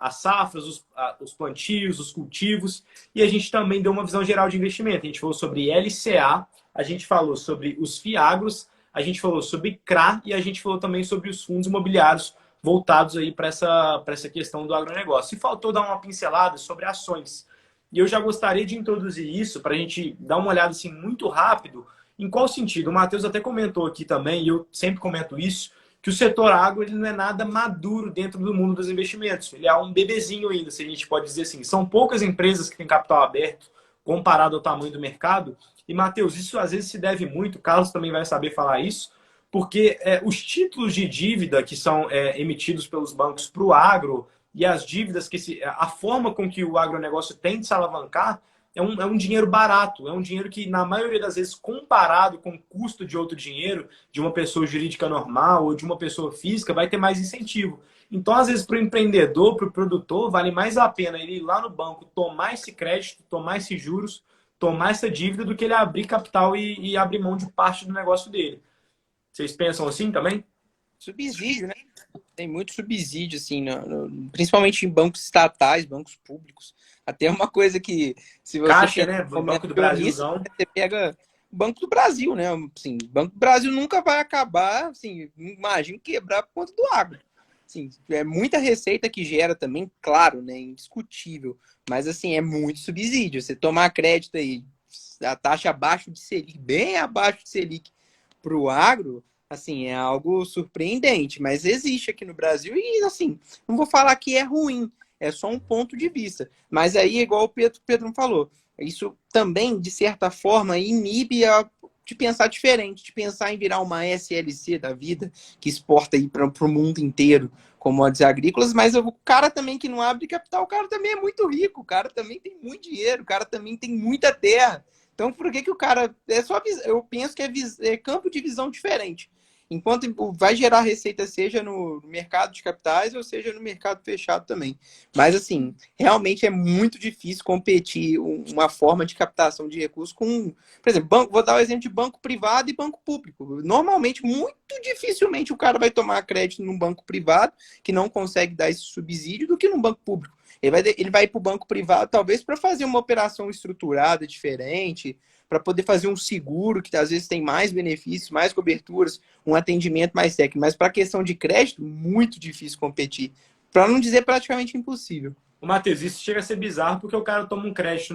as safras, os plantios, os cultivos. E a gente também deu uma visão geral de investimento. A gente falou sobre LCA, a gente falou sobre os FIAGROS, a gente falou sobre CRA e a gente falou também sobre os fundos imobiliários voltados aí para essa questão do agronegócio. E faltou dar uma pincelada sobre ações. E eu já gostaria de introduzir isso para a gente dar uma olhada assim, muito rápido. Em qual sentido? O Matheus até comentou aqui também, e eu sempre comento isso, que o setor agro ele não é nada maduro dentro do mundo dos investimentos. Ele é um bebezinho ainda, se a gente pode dizer assim. São poucas empresas que têm capital aberto comparado ao tamanho do mercado. E, Matheus, isso às vezes se deve muito, o Carlos também vai saber falar isso, porque os títulos de dívida que são emitidos pelos bancos para o agro e as dívidas, a forma com que o agronegócio tem de se alavancar é um dinheiro barato, é um dinheiro que, na maioria das vezes, comparado com o custo de outro dinheiro, de uma pessoa jurídica normal ou de uma pessoa física, vai ter mais incentivo. Então, às vezes, para o empreendedor, para o produtor, vale mais a pena ele ir lá no banco, tomar esse crédito, tomar esses juros, tomar essa dívida, do que ele abrir capital e abrir mão de parte do negócio dele. Vocês pensam assim também? Subsídio, né? Tem muito subsídio, assim, principalmente em bancos estatais, bancos públicos. Até uma coisa que, se você... Caixa, né? O Banco do Brasilzão. Você pega o Banco do Brasil, né? Assim, o Banco do Brasil nunca vai acabar, assim, imagino quebrar por conta do agro. Assim, é muita receita que gera também, claro, né? Indiscutível. Mas, assim, é muito subsídio. Você tomar crédito aí, a taxa abaixo de Selic, bem abaixo de Selic para o agro, assim, é algo surpreendente, mas existe aqui no Brasil e, assim, não vou falar que é ruim, é só um ponto de vista. Mas aí, igual o Pedro falou, isso também, de certa forma, inibe de pensar diferente, de pensar em virar uma SLC da vida, que exporta aí para o mundo inteiro commodities agrícolas, mas o cara também que não abre capital, o cara também é muito rico, o cara também tem muito dinheiro, o cara também tem muita terra. Então, por que que o cara... Eu penso que é campo de visão diferente. Enquanto vai gerar receita, seja no mercado de capitais ou seja no mercado fechado também. Mas, assim, realmente é muito difícil competir uma forma de captação de recursos com... Por exemplo, vou dar o exemplo de banco privado e banco público. Normalmente, muito dificilmente o cara vai tomar crédito num banco privado que não consegue dar esse subsídio do que num banco público. Ele vai ir para o banco privado, talvez, para fazer uma operação estruturada, diferente, para poder fazer um seguro, que às vezes tem mais benefícios, mais coberturas, um atendimento mais técnico. Mas para a questão de crédito, muito difícil competir. Para não dizer praticamente impossível. Ô, Matheus, isso chega a ser bizarro porque o cara toma um crédito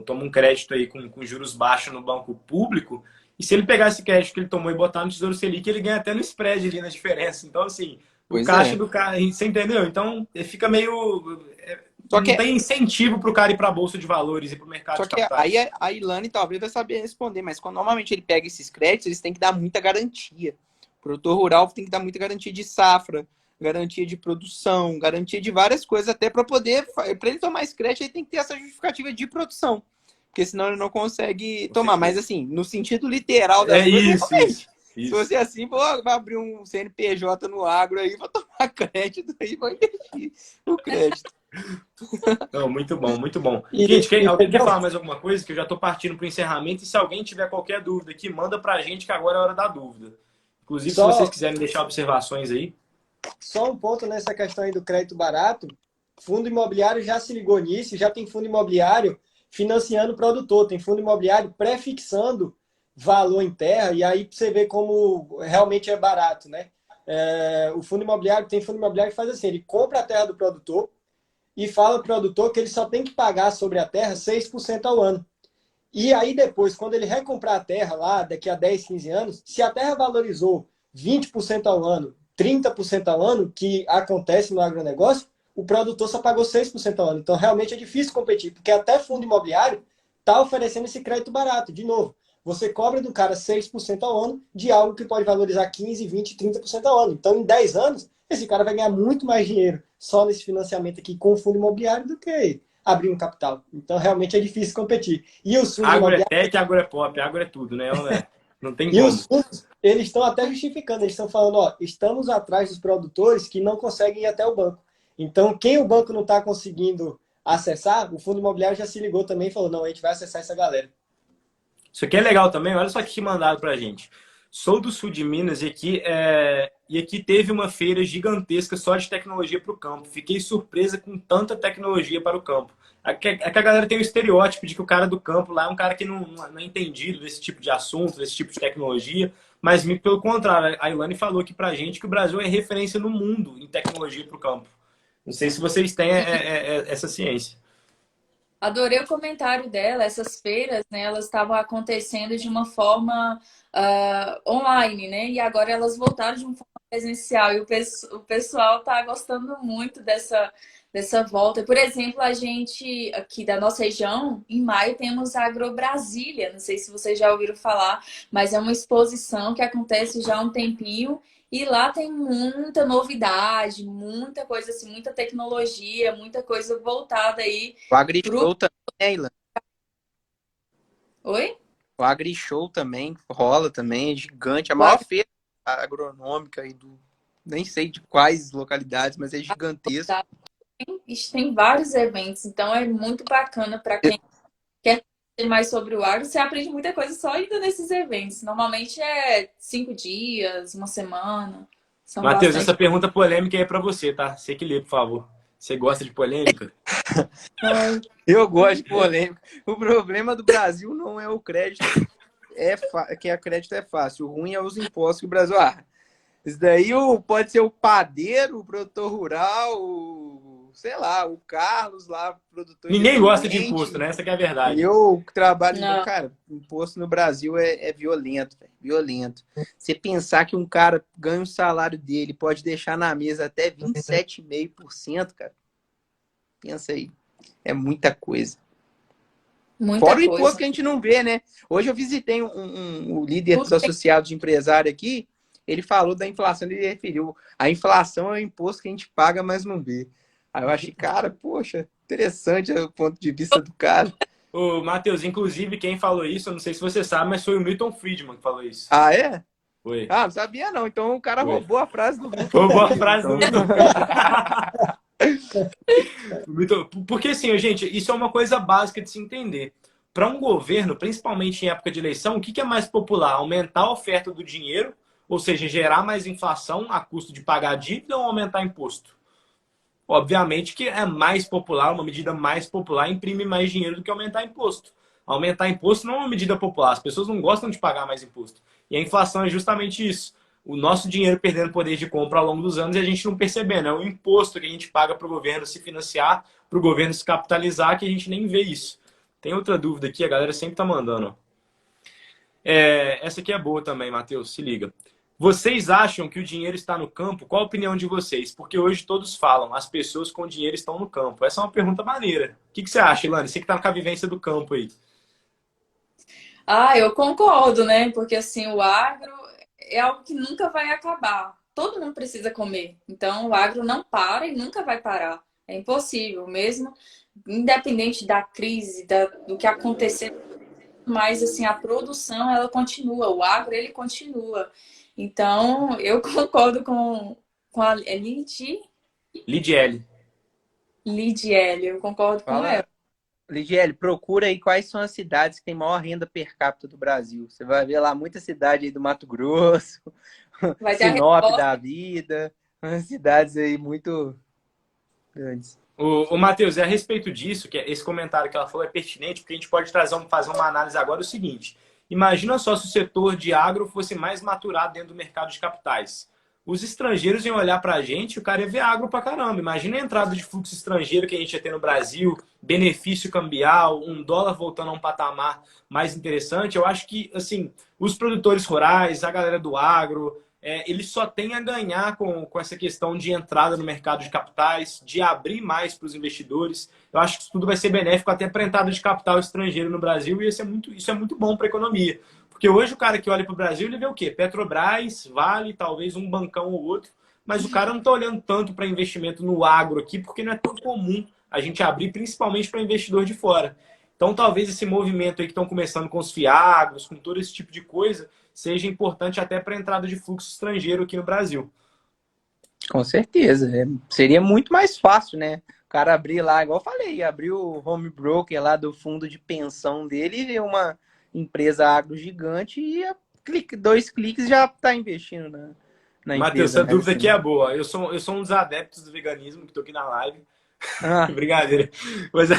toma um crédito aí com juros baixos no banco público, e se ele pegar esse crédito que ele tomou e botar no Tesouro Selic, ele ganha até no spread ali na diferença. Então, assim, o caixa do cara, você entendeu? Então, fica meio... Não tem incentivo para o cara ir para a Bolsa de Valores e para o mercado de capitais. Aí a Ilane talvez vai saber responder, mas quando normalmente ele pega esses créditos, eles têm que dar muita garantia. O produtor rural tem que dar muita garantia de safra, garantia de produção, garantia de várias coisas, até para ele tomar esse crédito, ele tem que ter essa justificativa de produção, porque senão ele não consegue tomar. Mas assim, no sentido literal das coisas, se você assim, vai abrir um CNPJ no agro aí, vai tomar crédito aí, vai investir no crédito. Não, muito bom, muito bom. Gente, alguém quer falar mais alguma coisa? Que eu já estou partindo para o encerramento. E se alguém tiver qualquer dúvida aqui, manda para a gente que agora é a hora da dúvida. Inclusive, se vocês quiserem deixar observações aí. Só um ponto nessa questão aí do crédito barato. Fundo imobiliário já se ligou nisso, já tem fundo imobiliário financiando o produtor, tem fundo imobiliário pré-fixando valor em terra, e aí você vê como realmente é barato, né? O fundo imobiliário, tem fundo imobiliário que faz assim, ele compra a terra do produtor e fala para o produtor que ele só tem que pagar sobre a terra 6% ao ano. E aí depois, quando ele recomprar a terra lá, daqui a 10, 15 anos, se a terra valorizou 20% ao ano, 30% ao ano, que acontece no agronegócio, o produtor só pagou 6% ao ano. Então, realmente é difícil competir, porque até fundo imobiliário está oferecendo esse crédito barato. De novo, você cobra do cara 6% ao ano de algo que pode valorizar 15, 20, 30% ao ano. Então, em 10 anos, esse cara vai ganhar muito mais dinheiro só nesse financiamento aqui com o fundo imobiliário do que abrir um capital. Então, realmente é difícil competir. E os fundos imobiliários... é tech, agro é pop, agro é tudo, né? Não tem como. E os fundos, eles estão até justificando, eles estão falando, ó, estamos atrás dos produtores que não conseguem ir até o banco. Então, quem o banco não está conseguindo acessar, o fundo imobiliário já se ligou também e falou, não, a gente vai acessar essa galera. Isso aqui é legal também, olha só o que mandaram pra gente. Sou do sul de Minas e aqui teve uma feira gigantesca só de tecnologia para o campo. Fiquei surpresa com tanta tecnologia para o campo. É que a galera tem o estereótipo de que o cara do campo lá é um cara que não é entendido desse tipo de assunto, desse tipo de tecnologia. Mas, pelo contrário, a Ilane falou aqui pra gente que o Brasil é referência no mundo em tecnologia para o campo. Não sei se vocês têm essa ciência. Adorei o comentário dela. Essas feiras, né, elas estavam acontecendo de uma forma online, né? E agora elas voltaram de uma forma presencial. E o pessoal está gostando muito dessa volta. Por exemplo, a gente aqui da nossa região, em maio, temos a Agrobrasília. Não sei se vocês já ouviram falar, mas é uma exposição que acontece já há um tempinho. E lá tem muita novidade, muita coisa assim, muita tecnologia, muita coisa voltada aí. O AgriShow também, Ilane. Oi? O AgriShow também rola também, é gigante. A maior feira agronômica aí nem sei de quais localidades, mas é gigantesco. Tem vários eventos, então é muito bacana para quem quer saber mais sobre o agro. Você aprende muita coisa só indo nesses eventos. Normalmente é 5 dias, uma semana. Matheus, essa pergunta polêmica é para você, tá? Você que lê, por favor. Você gosta de polêmica? Eu gosto de polêmica. O problema do Brasil não é o crédito, que a crédito é fácil. O ruim é os impostos que o Brasil... Isso daí pode ser o padeiro, o produtor rural, sei lá, o Carlos lá, produtor... Ninguém gosta de imposto, né? Essa que é a verdade. Eu trabalho... Cara, imposto no Brasil é violento, velho. Violento. Você pensar que um cara ganha o salário dele, pode deixar na mesa até 27,5%, cara. Pensa aí. É muita coisa. Fora o imposto que a gente não vê, né? Hoje eu visitei o líder dos associados de empresário aqui, ele falou da inflação, ele referiu. A inflação é o imposto que a gente paga, mas não vê. Aí eu achei, cara, poxa, interessante o ponto de vista do cara. Ô, Matheus, inclusive, quem falou isso, eu não sei se você sabe, mas foi o Milton Friedman que falou isso. Ah, é? Foi. Ah, não sabia não. Então o cara Foi. roubou a frase do Foi Milton boa Friedman, frase do então. Milton Friedman. Porque, assim, gente, isso é uma coisa básica de se entender. Para um governo, principalmente em época de eleição, o que é mais popular? Aumentar a oferta do dinheiro, ou seja, gerar mais inflação a custo de pagar dívida ou aumentar imposto? Obviamente que é mais popular, uma medida mais popular imprime mais dinheiro do que aumentar imposto. Aumentar imposto não é uma medida popular, as pessoas não gostam de pagar mais imposto. E a inflação é justamente isso. O nosso dinheiro perdendo poder de compra ao longo dos anos e a gente não percebendo. É o imposto que a gente paga para o governo se financiar, para o governo se capitalizar, que a gente nem vê isso. Tem outra dúvida aqui, a galera sempre tá mandando. Essa aqui é boa também, Matheus, se liga. Vocês acham que o dinheiro está no campo? Qual a opinião de vocês? Porque hoje todos falam, as pessoas com dinheiro estão no campo. Essa é uma pergunta maneira. O que você acha, Ilane? Você que está com a vivência do campo aí. Ah, eu concordo, né? Porque assim, o agro é algo que nunca vai acabar. Todo mundo precisa comer. Então, o agro não para e nunca vai parar. É impossível, mesmo independente da crise, do que acontecer, mas assim, a produção ela continua, o agro ele continua. Então, eu concordo com a Lidiele. Lidiele, eu concordo com Fala, ela. Ligiele, procura aí quais são as cidades que têm maior renda per capita do Brasil. Você vai ver lá muita cidade aí do Mato Grosso, Vai ter a Sinop resposta. da vida, umas cidades aí muito grandes. O Matheus, é a respeito disso, que esse comentário que ela falou é pertinente, porque a gente pode fazer uma análise agora o seguinte. Imagina só se o setor de agro fosse mais maturado dentro do mercado de capitais. Os estrangeiros iam olhar para a gente, o cara ia ver agro pra caramba. Imagina a entrada de fluxo estrangeiro que a gente ia ter no Brasil, benefício cambial, um dólar voltando a um patamar mais interessante. Eu acho que, assim, os produtores rurais, a galera do agro, eles só têm a ganhar com essa questão de entrada no mercado de capitais, de abrir mais para os investidores. Eu acho que isso tudo vai ser benéfico até para a entrada de capital estrangeiro no Brasil e isso é muito bom para a economia. Porque hoje o cara que olha para o Brasil, ele vê o quê? Petrobras, Vale, talvez um bancão ou outro, mas o cara não está olhando tanto para investimento no agro aqui, porque não é tão comum a gente abrir, principalmente para investidor de fora. Então, talvez esse movimento aí que estão começando com os fiagros, com todo esse tipo de coisa, seja importante até para a entrada de fluxo estrangeiro aqui no Brasil. Com certeza. Seria muito mais fácil, né? O cara abrir lá, igual eu falei, abrir o home broker lá do fundo de pensão dele e ver uma empresa agro gigante e 2 cliques já está investindo na Matheus, empresa. essa dúvida aqui é boa. Eu sou um dos adeptos do veganismo, que estou aqui na live. Ah, Brincadeira. Mas,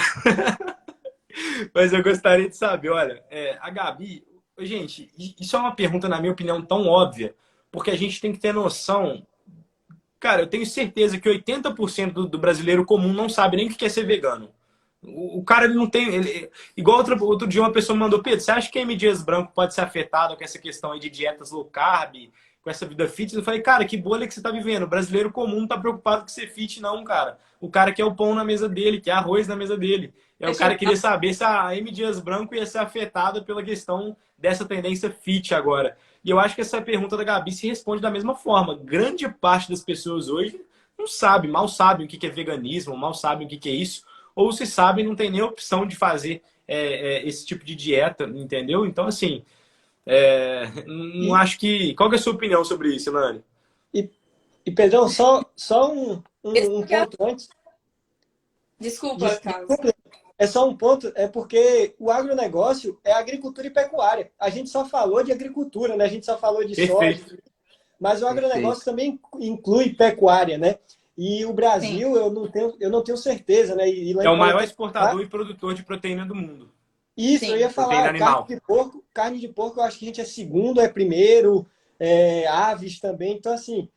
mas eu gostaria de saber, olha, a Gabi, gente, isso é uma pergunta, na minha opinião, tão óbvia, porque a gente tem que ter noção. Cara, eu tenho certeza que 80% do brasileiro comum não sabe nem o que é ser vegano. O cara ele não tem. Igual outro dia uma pessoa me mandou, Pedro, você acha que a M. Dias Branco pode ser afetado com essa questão aí de dietas low carb, com essa vida fitness? Eu falei, cara, que bolha que você tá vivendo. O brasileiro comum não tá preocupado com ser fit, não, cara. O cara quer o pão na mesa dele, quer arroz na mesa dele. O cara queria saber se a M. Dias Branco ia ser afetada pela questão dessa tendência fit agora. E eu acho que essa pergunta da Gabi se responde da mesma forma. Grande parte das pessoas hoje não sabe, mal sabem o que é veganismo, mal sabem o que é isso. Ou se sabem, não tem nem opção de fazer esse tipo de dieta, entendeu? Então, assim, não acho que... Qual que é a sua opinião sobre isso, Ilane? E Pedrão, só um ponto antes. Desculpa, Carlos. É só um ponto, é porque o agronegócio é agricultura e pecuária. A gente só falou de agricultura, né? A gente só falou de soja, mas o agronegócio também inclui pecuária, né? E o Brasil, eu não tenho certeza, né? É o maior exportador e produtor de proteína do mundo. Isso, eu ia falar, carne de porco, eu acho que a gente é segundo, é primeiro, aves também. Então, assim,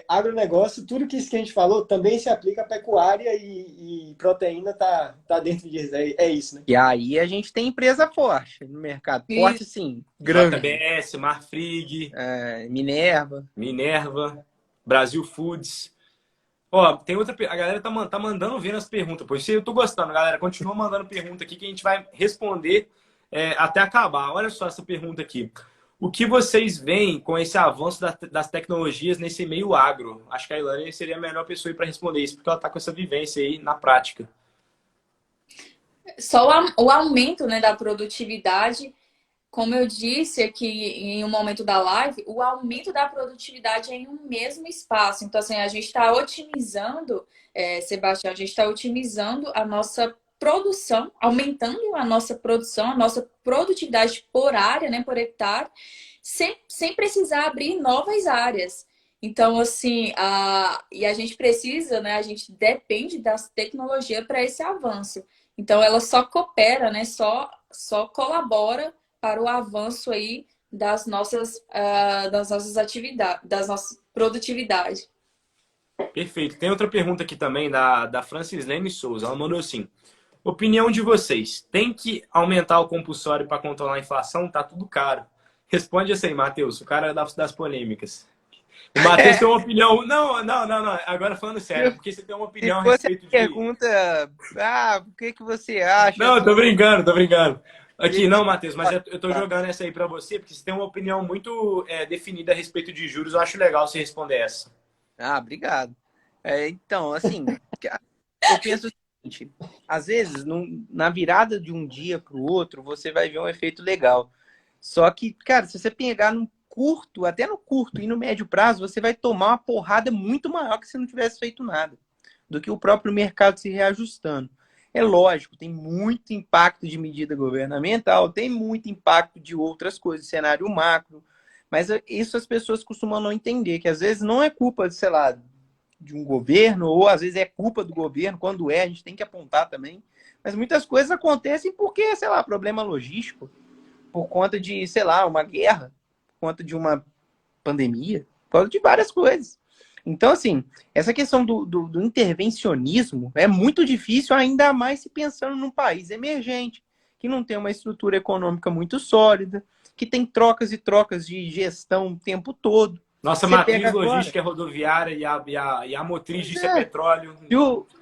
agronegócio, tudo que isso que a gente falou também se aplica à pecuária e proteína tá dentro disso. É isso, né? e aí a gente tem empresa forte no mercado. Isso. Forte, sim. Grande. JBS, Marfrig, Minerva, Brasil Foods. Ó, tem outra. A galera tá mandando ver nas perguntas. Pois eu tô gostando, galera. Continua mandando pergunta aqui que a gente vai responder até acabar. Olha só essa pergunta aqui. O que vocês veem com esse avanço das tecnologias nesse meio agro? Acho que a Ilane seria a melhor pessoa para responder isso, porque ela tá com essa vivência aí na prática. Só o aumento, né, da produtividade, como eu disse aqui em um momento da live, o aumento da produtividade é em um mesmo espaço. Então, assim, a gente está otimizando, Sebastião, a gente está otimizando a nossa produção, aumentando a nossa produção, a nossa produtividade por área, né, por hectare, sem precisar abrir novas áreas. Então, assim, e a gente precisa, né, a gente depende da tecnologia para esse avanço. Então, ela só coopera, né, só colabora para o avanço aí das nossas atividades, das nossas produtividade. Perfeito. Tem outra pergunta aqui também da Francislene Souza. Ela mandou assim: opinião de vocês, tem que aumentar o compulsório para controlar a inflação? Tá tudo caro. Responde assim, Matheus, o cara das polêmicas. O Matheus tem uma opinião. Não, não, não, não. Agora falando sério, porque você tem uma Se opinião a fosse a respeito de. pergunta, o que que você acha Não, tô sobre brincando, tô brincando. Aqui, esse não, Matheus, mas eu tô jogando essa aí para você, porque você tem uma opinião muito definida a respeito de juros. Eu acho legal você responder essa. Obrigado. Então, assim, eu penso o seguinte, às vezes, na virada de um dia para o outro, você vai ver um efeito legal. Só que, cara, se você pegar no curto, até no curto e no médio prazo, você vai tomar uma porrada muito maior que se não tivesse feito nada, do que o próprio mercado se reajustando. É lógico, tem muito impacto de medida governamental, tem muito impacto de outras coisas, cenário macro, mas isso as pessoas costumam não entender, que às vezes não é culpa, sei lá, de um governo, ou às vezes é culpa do governo, quando a gente tem que apontar também. Mas muitas coisas acontecem porque, sei lá, problema logístico, por conta de, sei lá, uma guerra, por conta de uma pandemia, por causa de várias coisas. Então, assim, essa questão do intervencionismo é muito difícil, ainda mais se pensando num país emergente, que não tem uma estrutura econômica muito sólida, que tem trocas e trocas de gestão o tempo todo. Nossa Você matriz pega agora. logística é rodoviária e a motriz Pois disso é é. petróleo.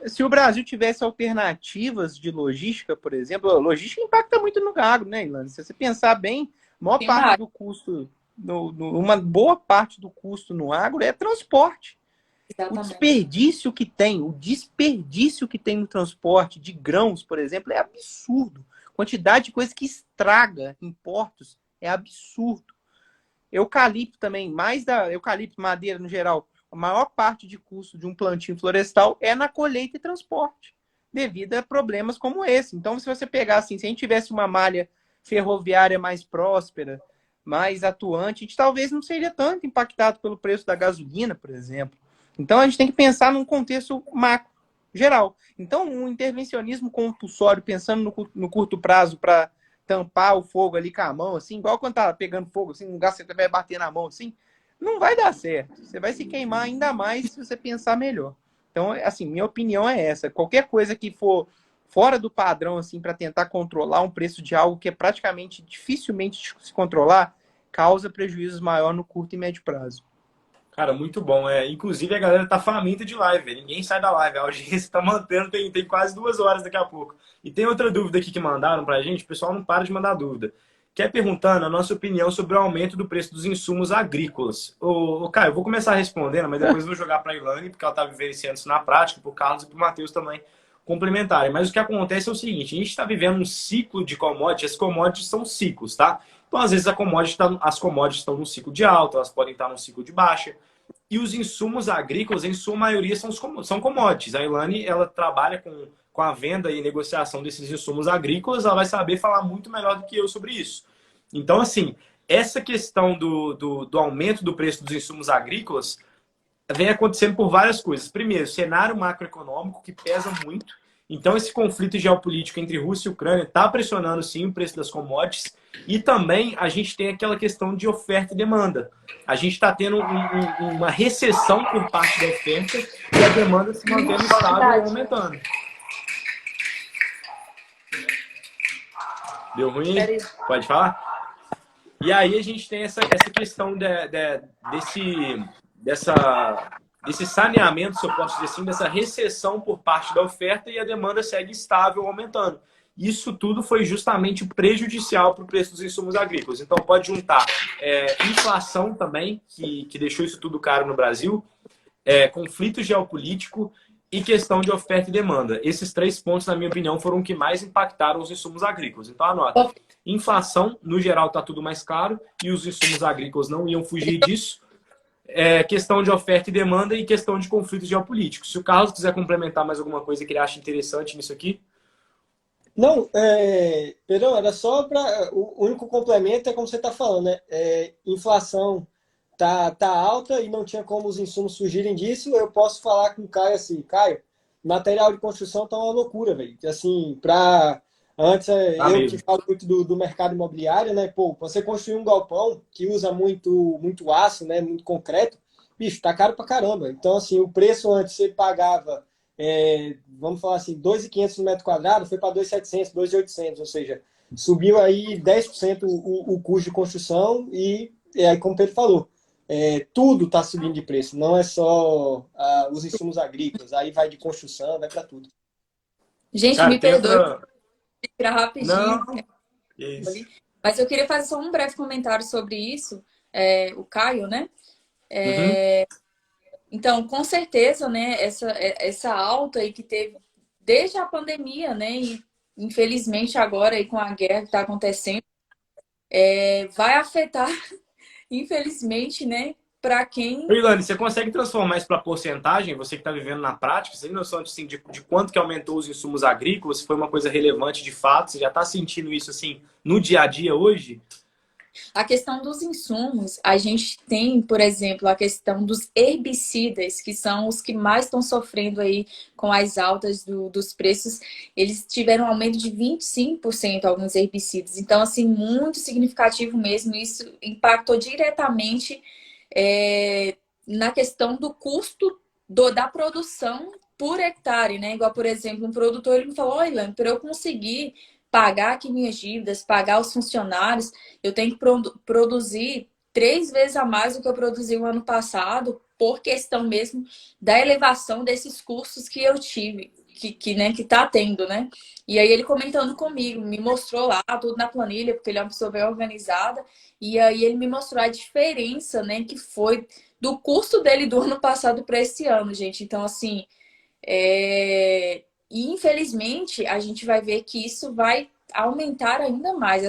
Se o Brasil tivesse alternativas de logística, por exemplo, a logística impacta muito no agro, né, Ilana? Se você pensar bem, a maior parte Demais, do custo, uma boa parte do custo no agro é transporte. exatamente. O desperdício que tem no transporte de grãos, por exemplo, é absurdo. A quantidade de coisa que estraga em portos é absurdo. Eucalipto também, eucalipto, madeira no geral, a maior parte de custo de um plantio florestal é na colheita e transporte, devido a problemas como esse. Então, se você pegar assim, se a gente tivesse uma malha ferroviária mais próspera, mais atuante, a gente talvez não seria tanto impactado pelo preço da gasolina, por exemplo. Então, a gente tem que pensar num contexto macro, geral. Então, um intervencionismo compulsório, pensando no curto prazo para tampar o fogo ali com a mão, assim, igual quando tá pegando fogo, assim, um lugar que você vai bater na mão, assim, não vai dar certo. Você vai se queimar ainda mais se você pensar melhor. Então, assim, minha opinião é essa. Qualquer coisa que for fora do padrão, assim, para tentar controlar um preço de algo que é praticamente dificilmente se controlar, causa prejuízos maior no curto e médio prazo. Cara, muito bom. Inclusive, a galera tá faminta de live, velho. Ninguém sai da live. A audiência tá mantendo, tem quase 2 horas daqui a pouco. E tem outra dúvida aqui que mandaram pra gente. O pessoal não para de mandar dúvida. Quer perguntando a nossa opinião sobre o aumento do preço dos insumos agrícolas. Ô Caio, eu vou começar respondendo, mas depois eu vou jogar pra Ilane, porque ela tá vivenciando isso na prática, pro Carlos e pro Matheus também complementarem. Mas o que acontece é o seguinte, a gente está vivendo um ciclo de commodities. As commodities são ciclos, tá? Então, às vezes, as commodities estão num ciclo de alta, elas podem estar num ciclo de baixa. E os insumos agrícolas, em sua maioria, são commodities. A Ilane, ela trabalha com a venda e negociação desses insumos agrícolas, ela vai saber falar muito melhor do que eu sobre isso. Então, assim, essa questão do aumento do preço dos insumos agrícolas vem acontecendo por várias coisas. Primeiro, cenário macroeconômico que pesa muito. Então, esse conflito geopolítico entre Rússia e Ucrânia está pressionando, sim, o preço das commodities. E também a gente tem aquela questão de oferta e demanda. A gente está tendo uma recessão por parte da oferta e a demanda se mantendo estável ou aumentando. Deu ruim? Pode falar? E aí a gente tem essa questão desse saneamento, se eu posso dizer assim, dessa recessão por parte da oferta e a demanda segue estável, aumentando. Isso tudo foi justamente prejudicial para o preço dos insumos agrícolas. Então pode juntar inflação também, que deixou isso tudo caro no Brasil, conflito geopolítico e questão de oferta e demanda. Esses 3 pontos, na minha opinião, foram os que mais impactaram os insumos agrícolas. Então, anota. Inflação, no geral, está tudo mais caro e os insumos agrícolas não iam fugir disso. Questão de oferta e demanda e questão de conflitos geopolíticos. Se o Carlos quiser complementar mais alguma coisa que ele acha interessante nisso aqui. Não, Pedrão, era só para. O único complemento é como você está falando, né? Inflação tá alta e não tinha como os insumos surgirem disso. Eu posso falar com o Caio assim, Caio, material de construção tá uma loucura, velho. Assim, antes eu que mesmo. falo muito do mercado imobiliário, né? Pô, você construir um galpão que usa muito aço, né? Muito concreto, bicho, tá caro pra caramba. Então, assim, o preço antes você pagava vamos falar assim, 2.500 no metro quadrado, foi para 2.700, 2.800, ou seja, subiu aí 10% o custo de construção e aí, como o Pedro falou, tudo está subindo de preço, não é só os insumos agrícolas, aí vai de construção, vai para tudo. Gente, Cara, me tem perdoe, outra... tirar Não, rapidinho, é isso. mas eu queria fazer só um breve comentário sobre isso, o Caio, né? Uhum. Então, com certeza, né, essa alta aí que teve desde a pandemia, né, e infelizmente agora aí com a guerra que está acontecendo, vai afetar, infelizmente, né, para quem. Ilane, você consegue transformar isso para porcentagem? Você que está vivendo na prática, você tem noção assim, de quanto que aumentou os insumos agrícolas? Se foi uma coisa relevante de fato? Você já está sentindo isso assim no dia a dia hoje? A questão dos insumos, a gente tem, por exemplo, a questão dos herbicidas, que são os que mais estão sofrendo aí com as altas dos preços. Eles tiveram um aumento de 25% alguns herbicidas. Então, assim, muito significativo mesmo. Isso impactou diretamente na questão do custo da produção por hectare, né? Igual, por exemplo, um produtor ele me falou: oi, Ilane, para eu conseguir pagar aqui minhas dívidas, pagar os funcionários, eu tenho que produzir 3 vezes a mais do que eu produzi o ano passado, por questão mesmo da elevação desses custos que eu tive, que tá tendo, né? E aí ele comentando comigo, me mostrou lá tudo na planilha, porque ele é uma pessoa bem organizada, e aí ele me mostrou a diferença, né, que foi do custo dele do ano passado para esse ano, gente. Então, assim, e infelizmente a gente vai ver que isso vai aumentar ainda mais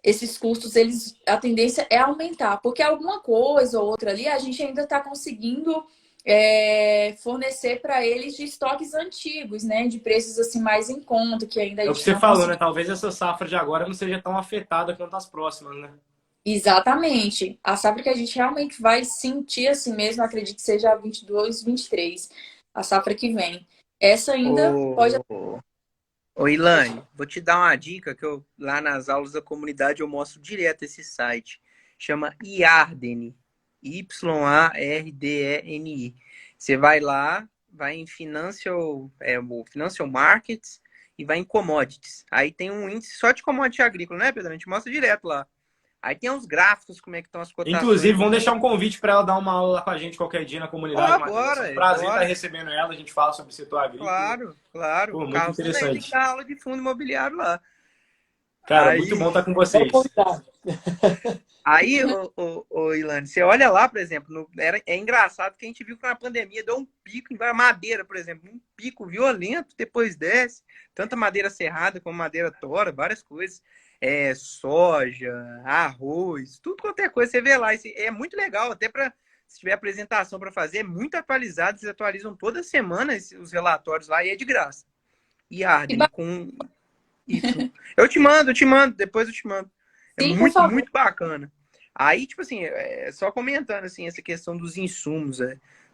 esses custos, a tendência é aumentar, porque alguma coisa ou outra ali a gente ainda está conseguindo fornecer para eles de estoques antigos, né? De preços assim mais em conta, que ainda a É o que gente você não falou, né? conseguiu. Talvez essa safra de agora não seja tão afetada quanto as próximas, né? Exatamente. A safra que a gente realmente vai sentir assim mesmo, acredito que seja a 22, 23, a safra que vem. Essa ainda pode. Ô, ô Ilane, vou te dar uma dica que eu lá nas aulas da comunidade eu mostro direto esse site. Chama Iardeni. Yardeni. Você vai lá, vai em o Financial Markets e vai em Commodities. Aí tem um índice só de commodity agrícola, né, Pedro? A gente mostra direto lá. Aí tem uns gráficos, como é que estão as Inclusive, cotações. vamos deixar um convite para ela dar uma aula lá com a gente qualquer dia na comunidade, Ó, Matheus. Vai ser um bora, prazer estar bora. recebendo ela. A gente fala sobre o setor agrícola. Claro, claro. Pô, O muito Carlos também tem que interessante. dar aula de fundo imobiliário lá. Cara, muito bom Aí, estar com Vamos vocês. convidar. aí, Ilane, você olha lá, por exemplo, é engraçado que a gente viu que na pandemia deu um pico em madeira, por exemplo, um pico violento, depois desce, tanto madeira serrada como madeira tora, várias coisas, soja, arroz, tudo quanto é coisa, você vê lá, é muito legal, até para se tiver apresentação para fazer, é muito atualizado, eles atualizam toda semana os relatórios lá e é de graça. E Ardeni com isso. Eu te mando, depois eu te mando. É Sim, por muito, favor. muito bacana. Aí, tipo assim, só comentando assim, essa questão dos insumos,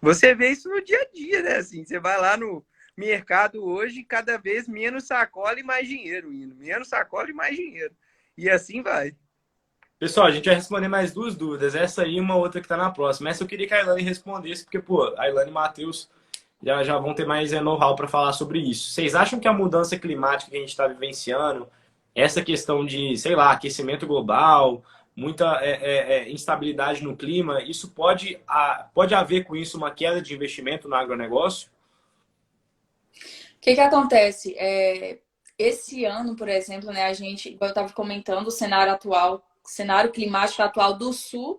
você vê isso no dia a dia, né? Assim, você vai lá no mercado hoje, cada vez menos sacola e mais dinheiro indo. Menos sacola e mais dinheiro. E assim vai. Pessoal, a gente vai responder mais 2 dúvidas. Essa aí e uma outra que está na próxima. Essa eu queria que a Ilane respondesse, porque, pô, a Ilane e o Matheus já vão ter mais know-how para falar sobre isso. Vocês acham que a mudança climática que a gente está vivenciando, essa questão de, sei lá, aquecimento global, muita instabilidade no clima, isso pode haver com isso uma queda de investimento no agronegócio? O que acontece? Esse ano, por exemplo, né, a gente, igual eu estava comentando, o cenário atual, o cenário climático atual do Sul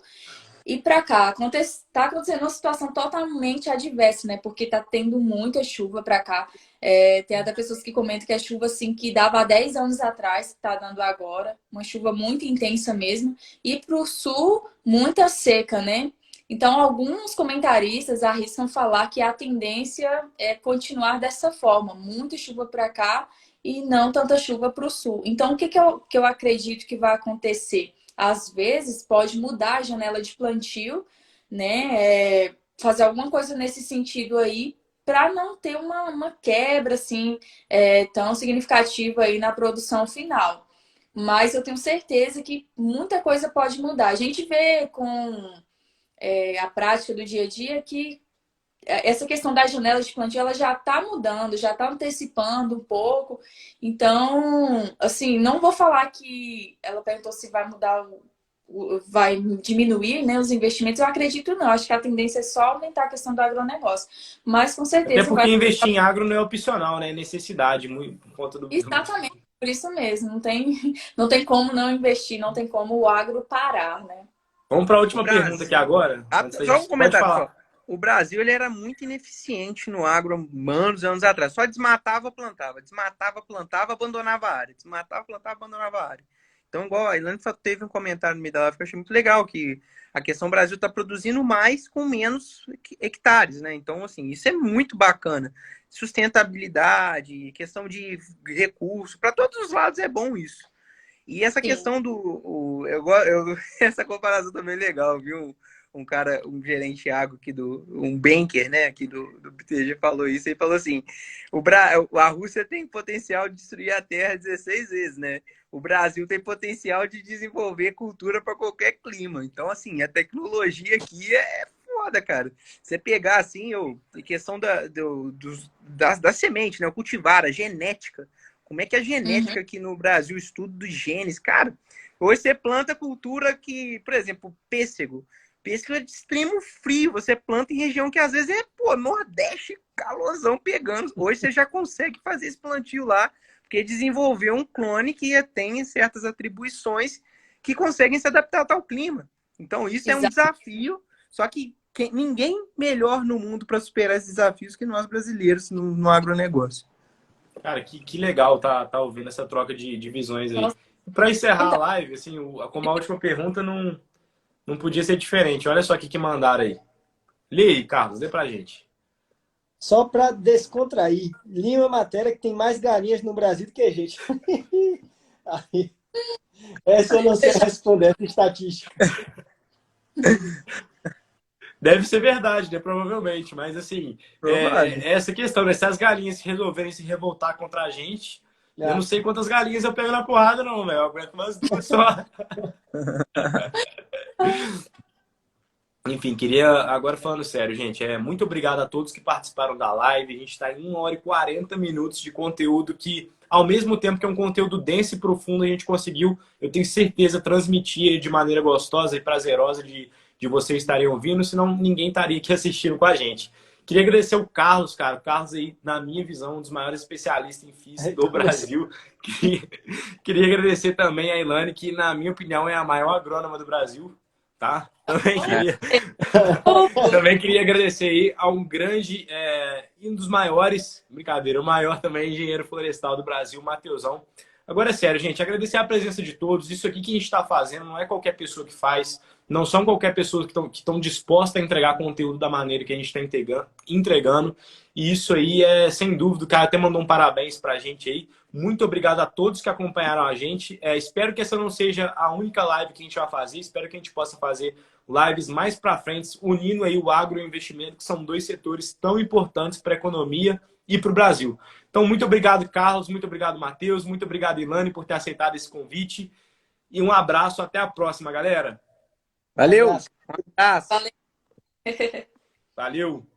E para cá, está acontecendo uma situação totalmente adversa, né? Porque tá tendo muita chuva para cá. Tem até pessoas que comentam que é chuva assim que dava há 10 anos atrás, que tá dando agora. Uma chuva muito intensa mesmo. E para o sul, muita seca, né? Então, alguns comentaristas arriscam falar que a tendência é continuar dessa forma. Muita chuva para cá e não tanta chuva para o sul. Então, o que eu acredito que vai acontecer? Às vezes pode mudar a janela de plantio, né? Fazer alguma coisa nesse sentido aí para não ter uma quebra assim tão significativa aí na produção final. Mas eu tenho certeza que muita coisa pode mudar. A gente vê com a prática do dia a dia que essa questão da janela de plantio ela já está mudando, já está antecipando um pouco. Então, assim, não vou falar que ela perguntou se vai mudar, vai diminuir, né, os investimentos. Eu acredito não. Acho que a tendência é só aumentar a questão do agronegócio. Mas com Até certeza porque vai. investir em agro não é opcional, né? É necessidade, muito, por conta Exatamente, por isso mesmo. Não tem como não investir, não tem como o agro parar, né? Vamos para a O última pergunta aqui Brasil. agora. Antes da Só um gente... Pode comentário falar. só. O Brasil ele era muito ineficiente no agro anos e anos atrás. Só desmatava, plantava. Desmatava, plantava, abandonava a área. Desmatava, plantava, abandonava a área. Então, igual a Ilane só teve um comentário no meio da live que eu achei muito legal, que a questão Brasil está produzindo mais com menos hectares, né? Então, assim, isso é muito bacana. Sustentabilidade, questão de recurso, para todos os lados é bom isso. E essa Sim. questão essa comparação também é legal, viu? Um cara, um gerente água aqui um banker, né, aqui do BTG falou isso e falou assim: a Rússia tem potencial de destruir a Terra 16 vezes, né? O Brasil tem potencial de desenvolver cultura para qualquer clima. Então, assim, a tecnologia aqui é foda, cara. Você pegar assim, a questão da semente, né? O cultivar, a genética. Como é que a Uhum. genética aqui no Brasil, o estudo dos genes, cara, hoje você planta cultura que, por exemplo, pêssego. Pêssego é de extremo frio, você planta em região que às vezes é, pô, Nordeste, calorzão pegando. Hoje você já consegue fazer esse plantio lá, porque desenvolveu um clone que tem certas atribuições que conseguem se adaptar ao clima. Então isso é um Exato. desafio, só que ninguém melhor no mundo para superar esses desafios que nós brasileiros no agronegócio. Cara, que legal tá ouvindo essa troca de visões aí. Nossa, Para encerrar a então, live, assim, como a última pergunta não podia ser diferente. Olha só o que mandaram aí. Lê aí, Carlos, dê pra gente. Só para descontrair, li uma matéria que tem mais galinhas no Brasil do que gente. Aí, essa eu não sei responder, essa estatística. Deve ser verdade, né? Provavelmente. Mas, assim, Provável. essa questão, né? Se as galinhas resolverem se revoltar contra a gente, eu não Ah, sei quantas galinhas eu pego na porrada, não, velho. Eu aguento umas duas só. Enfim, queria, agora falando sério, gente, muito obrigado a todos que participaram da live. A gente está em 1 hora e 40 minutos de conteúdo que, ao mesmo tempo que é um conteúdo denso e profundo, a gente conseguiu, eu tenho certeza, transmitir de maneira gostosa e prazerosa de vocês estarem ouvindo, senão ninguém estaria aqui assistindo com a gente. Queria agradecer o Carlos, cara. O Carlos aí, na minha visão, um dos maiores especialistas em FIS do começou. Brasil. Queria agradecer também a Ilane, que, na minha opinião, é a maior agrônoma do Brasil, tá? Também queria agradecer aí a um grande, um dos maiores, brincadeira, o maior também engenheiro florestal do Brasil, Matheusão. Agora é sério, gente, agradecer a presença de todos. Isso aqui que a gente está fazendo não é qualquer pessoa que faz, não são qualquer pessoa que estão dispostas a entregar conteúdo da maneira que a gente está entregando. E isso aí sem dúvida, o cara até mandou um parabéns para a gente aí. Muito obrigado a todos que acompanharam a gente. Espero que essa não seja a única live que a gente vai fazer. Espero que a gente possa fazer lives mais para frente, unindo aí o agro e o investimento, que são dois setores tão importantes para a economia e para o Brasil. Então, muito obrigado, Carlos. Muito obrigado, Matheus. Muito obrigado, Ilane, por ter aceitado esse convite. E um abraço. Até a próxima, galera. Valeu! Abraço. Um abraço! valeu. Valeu!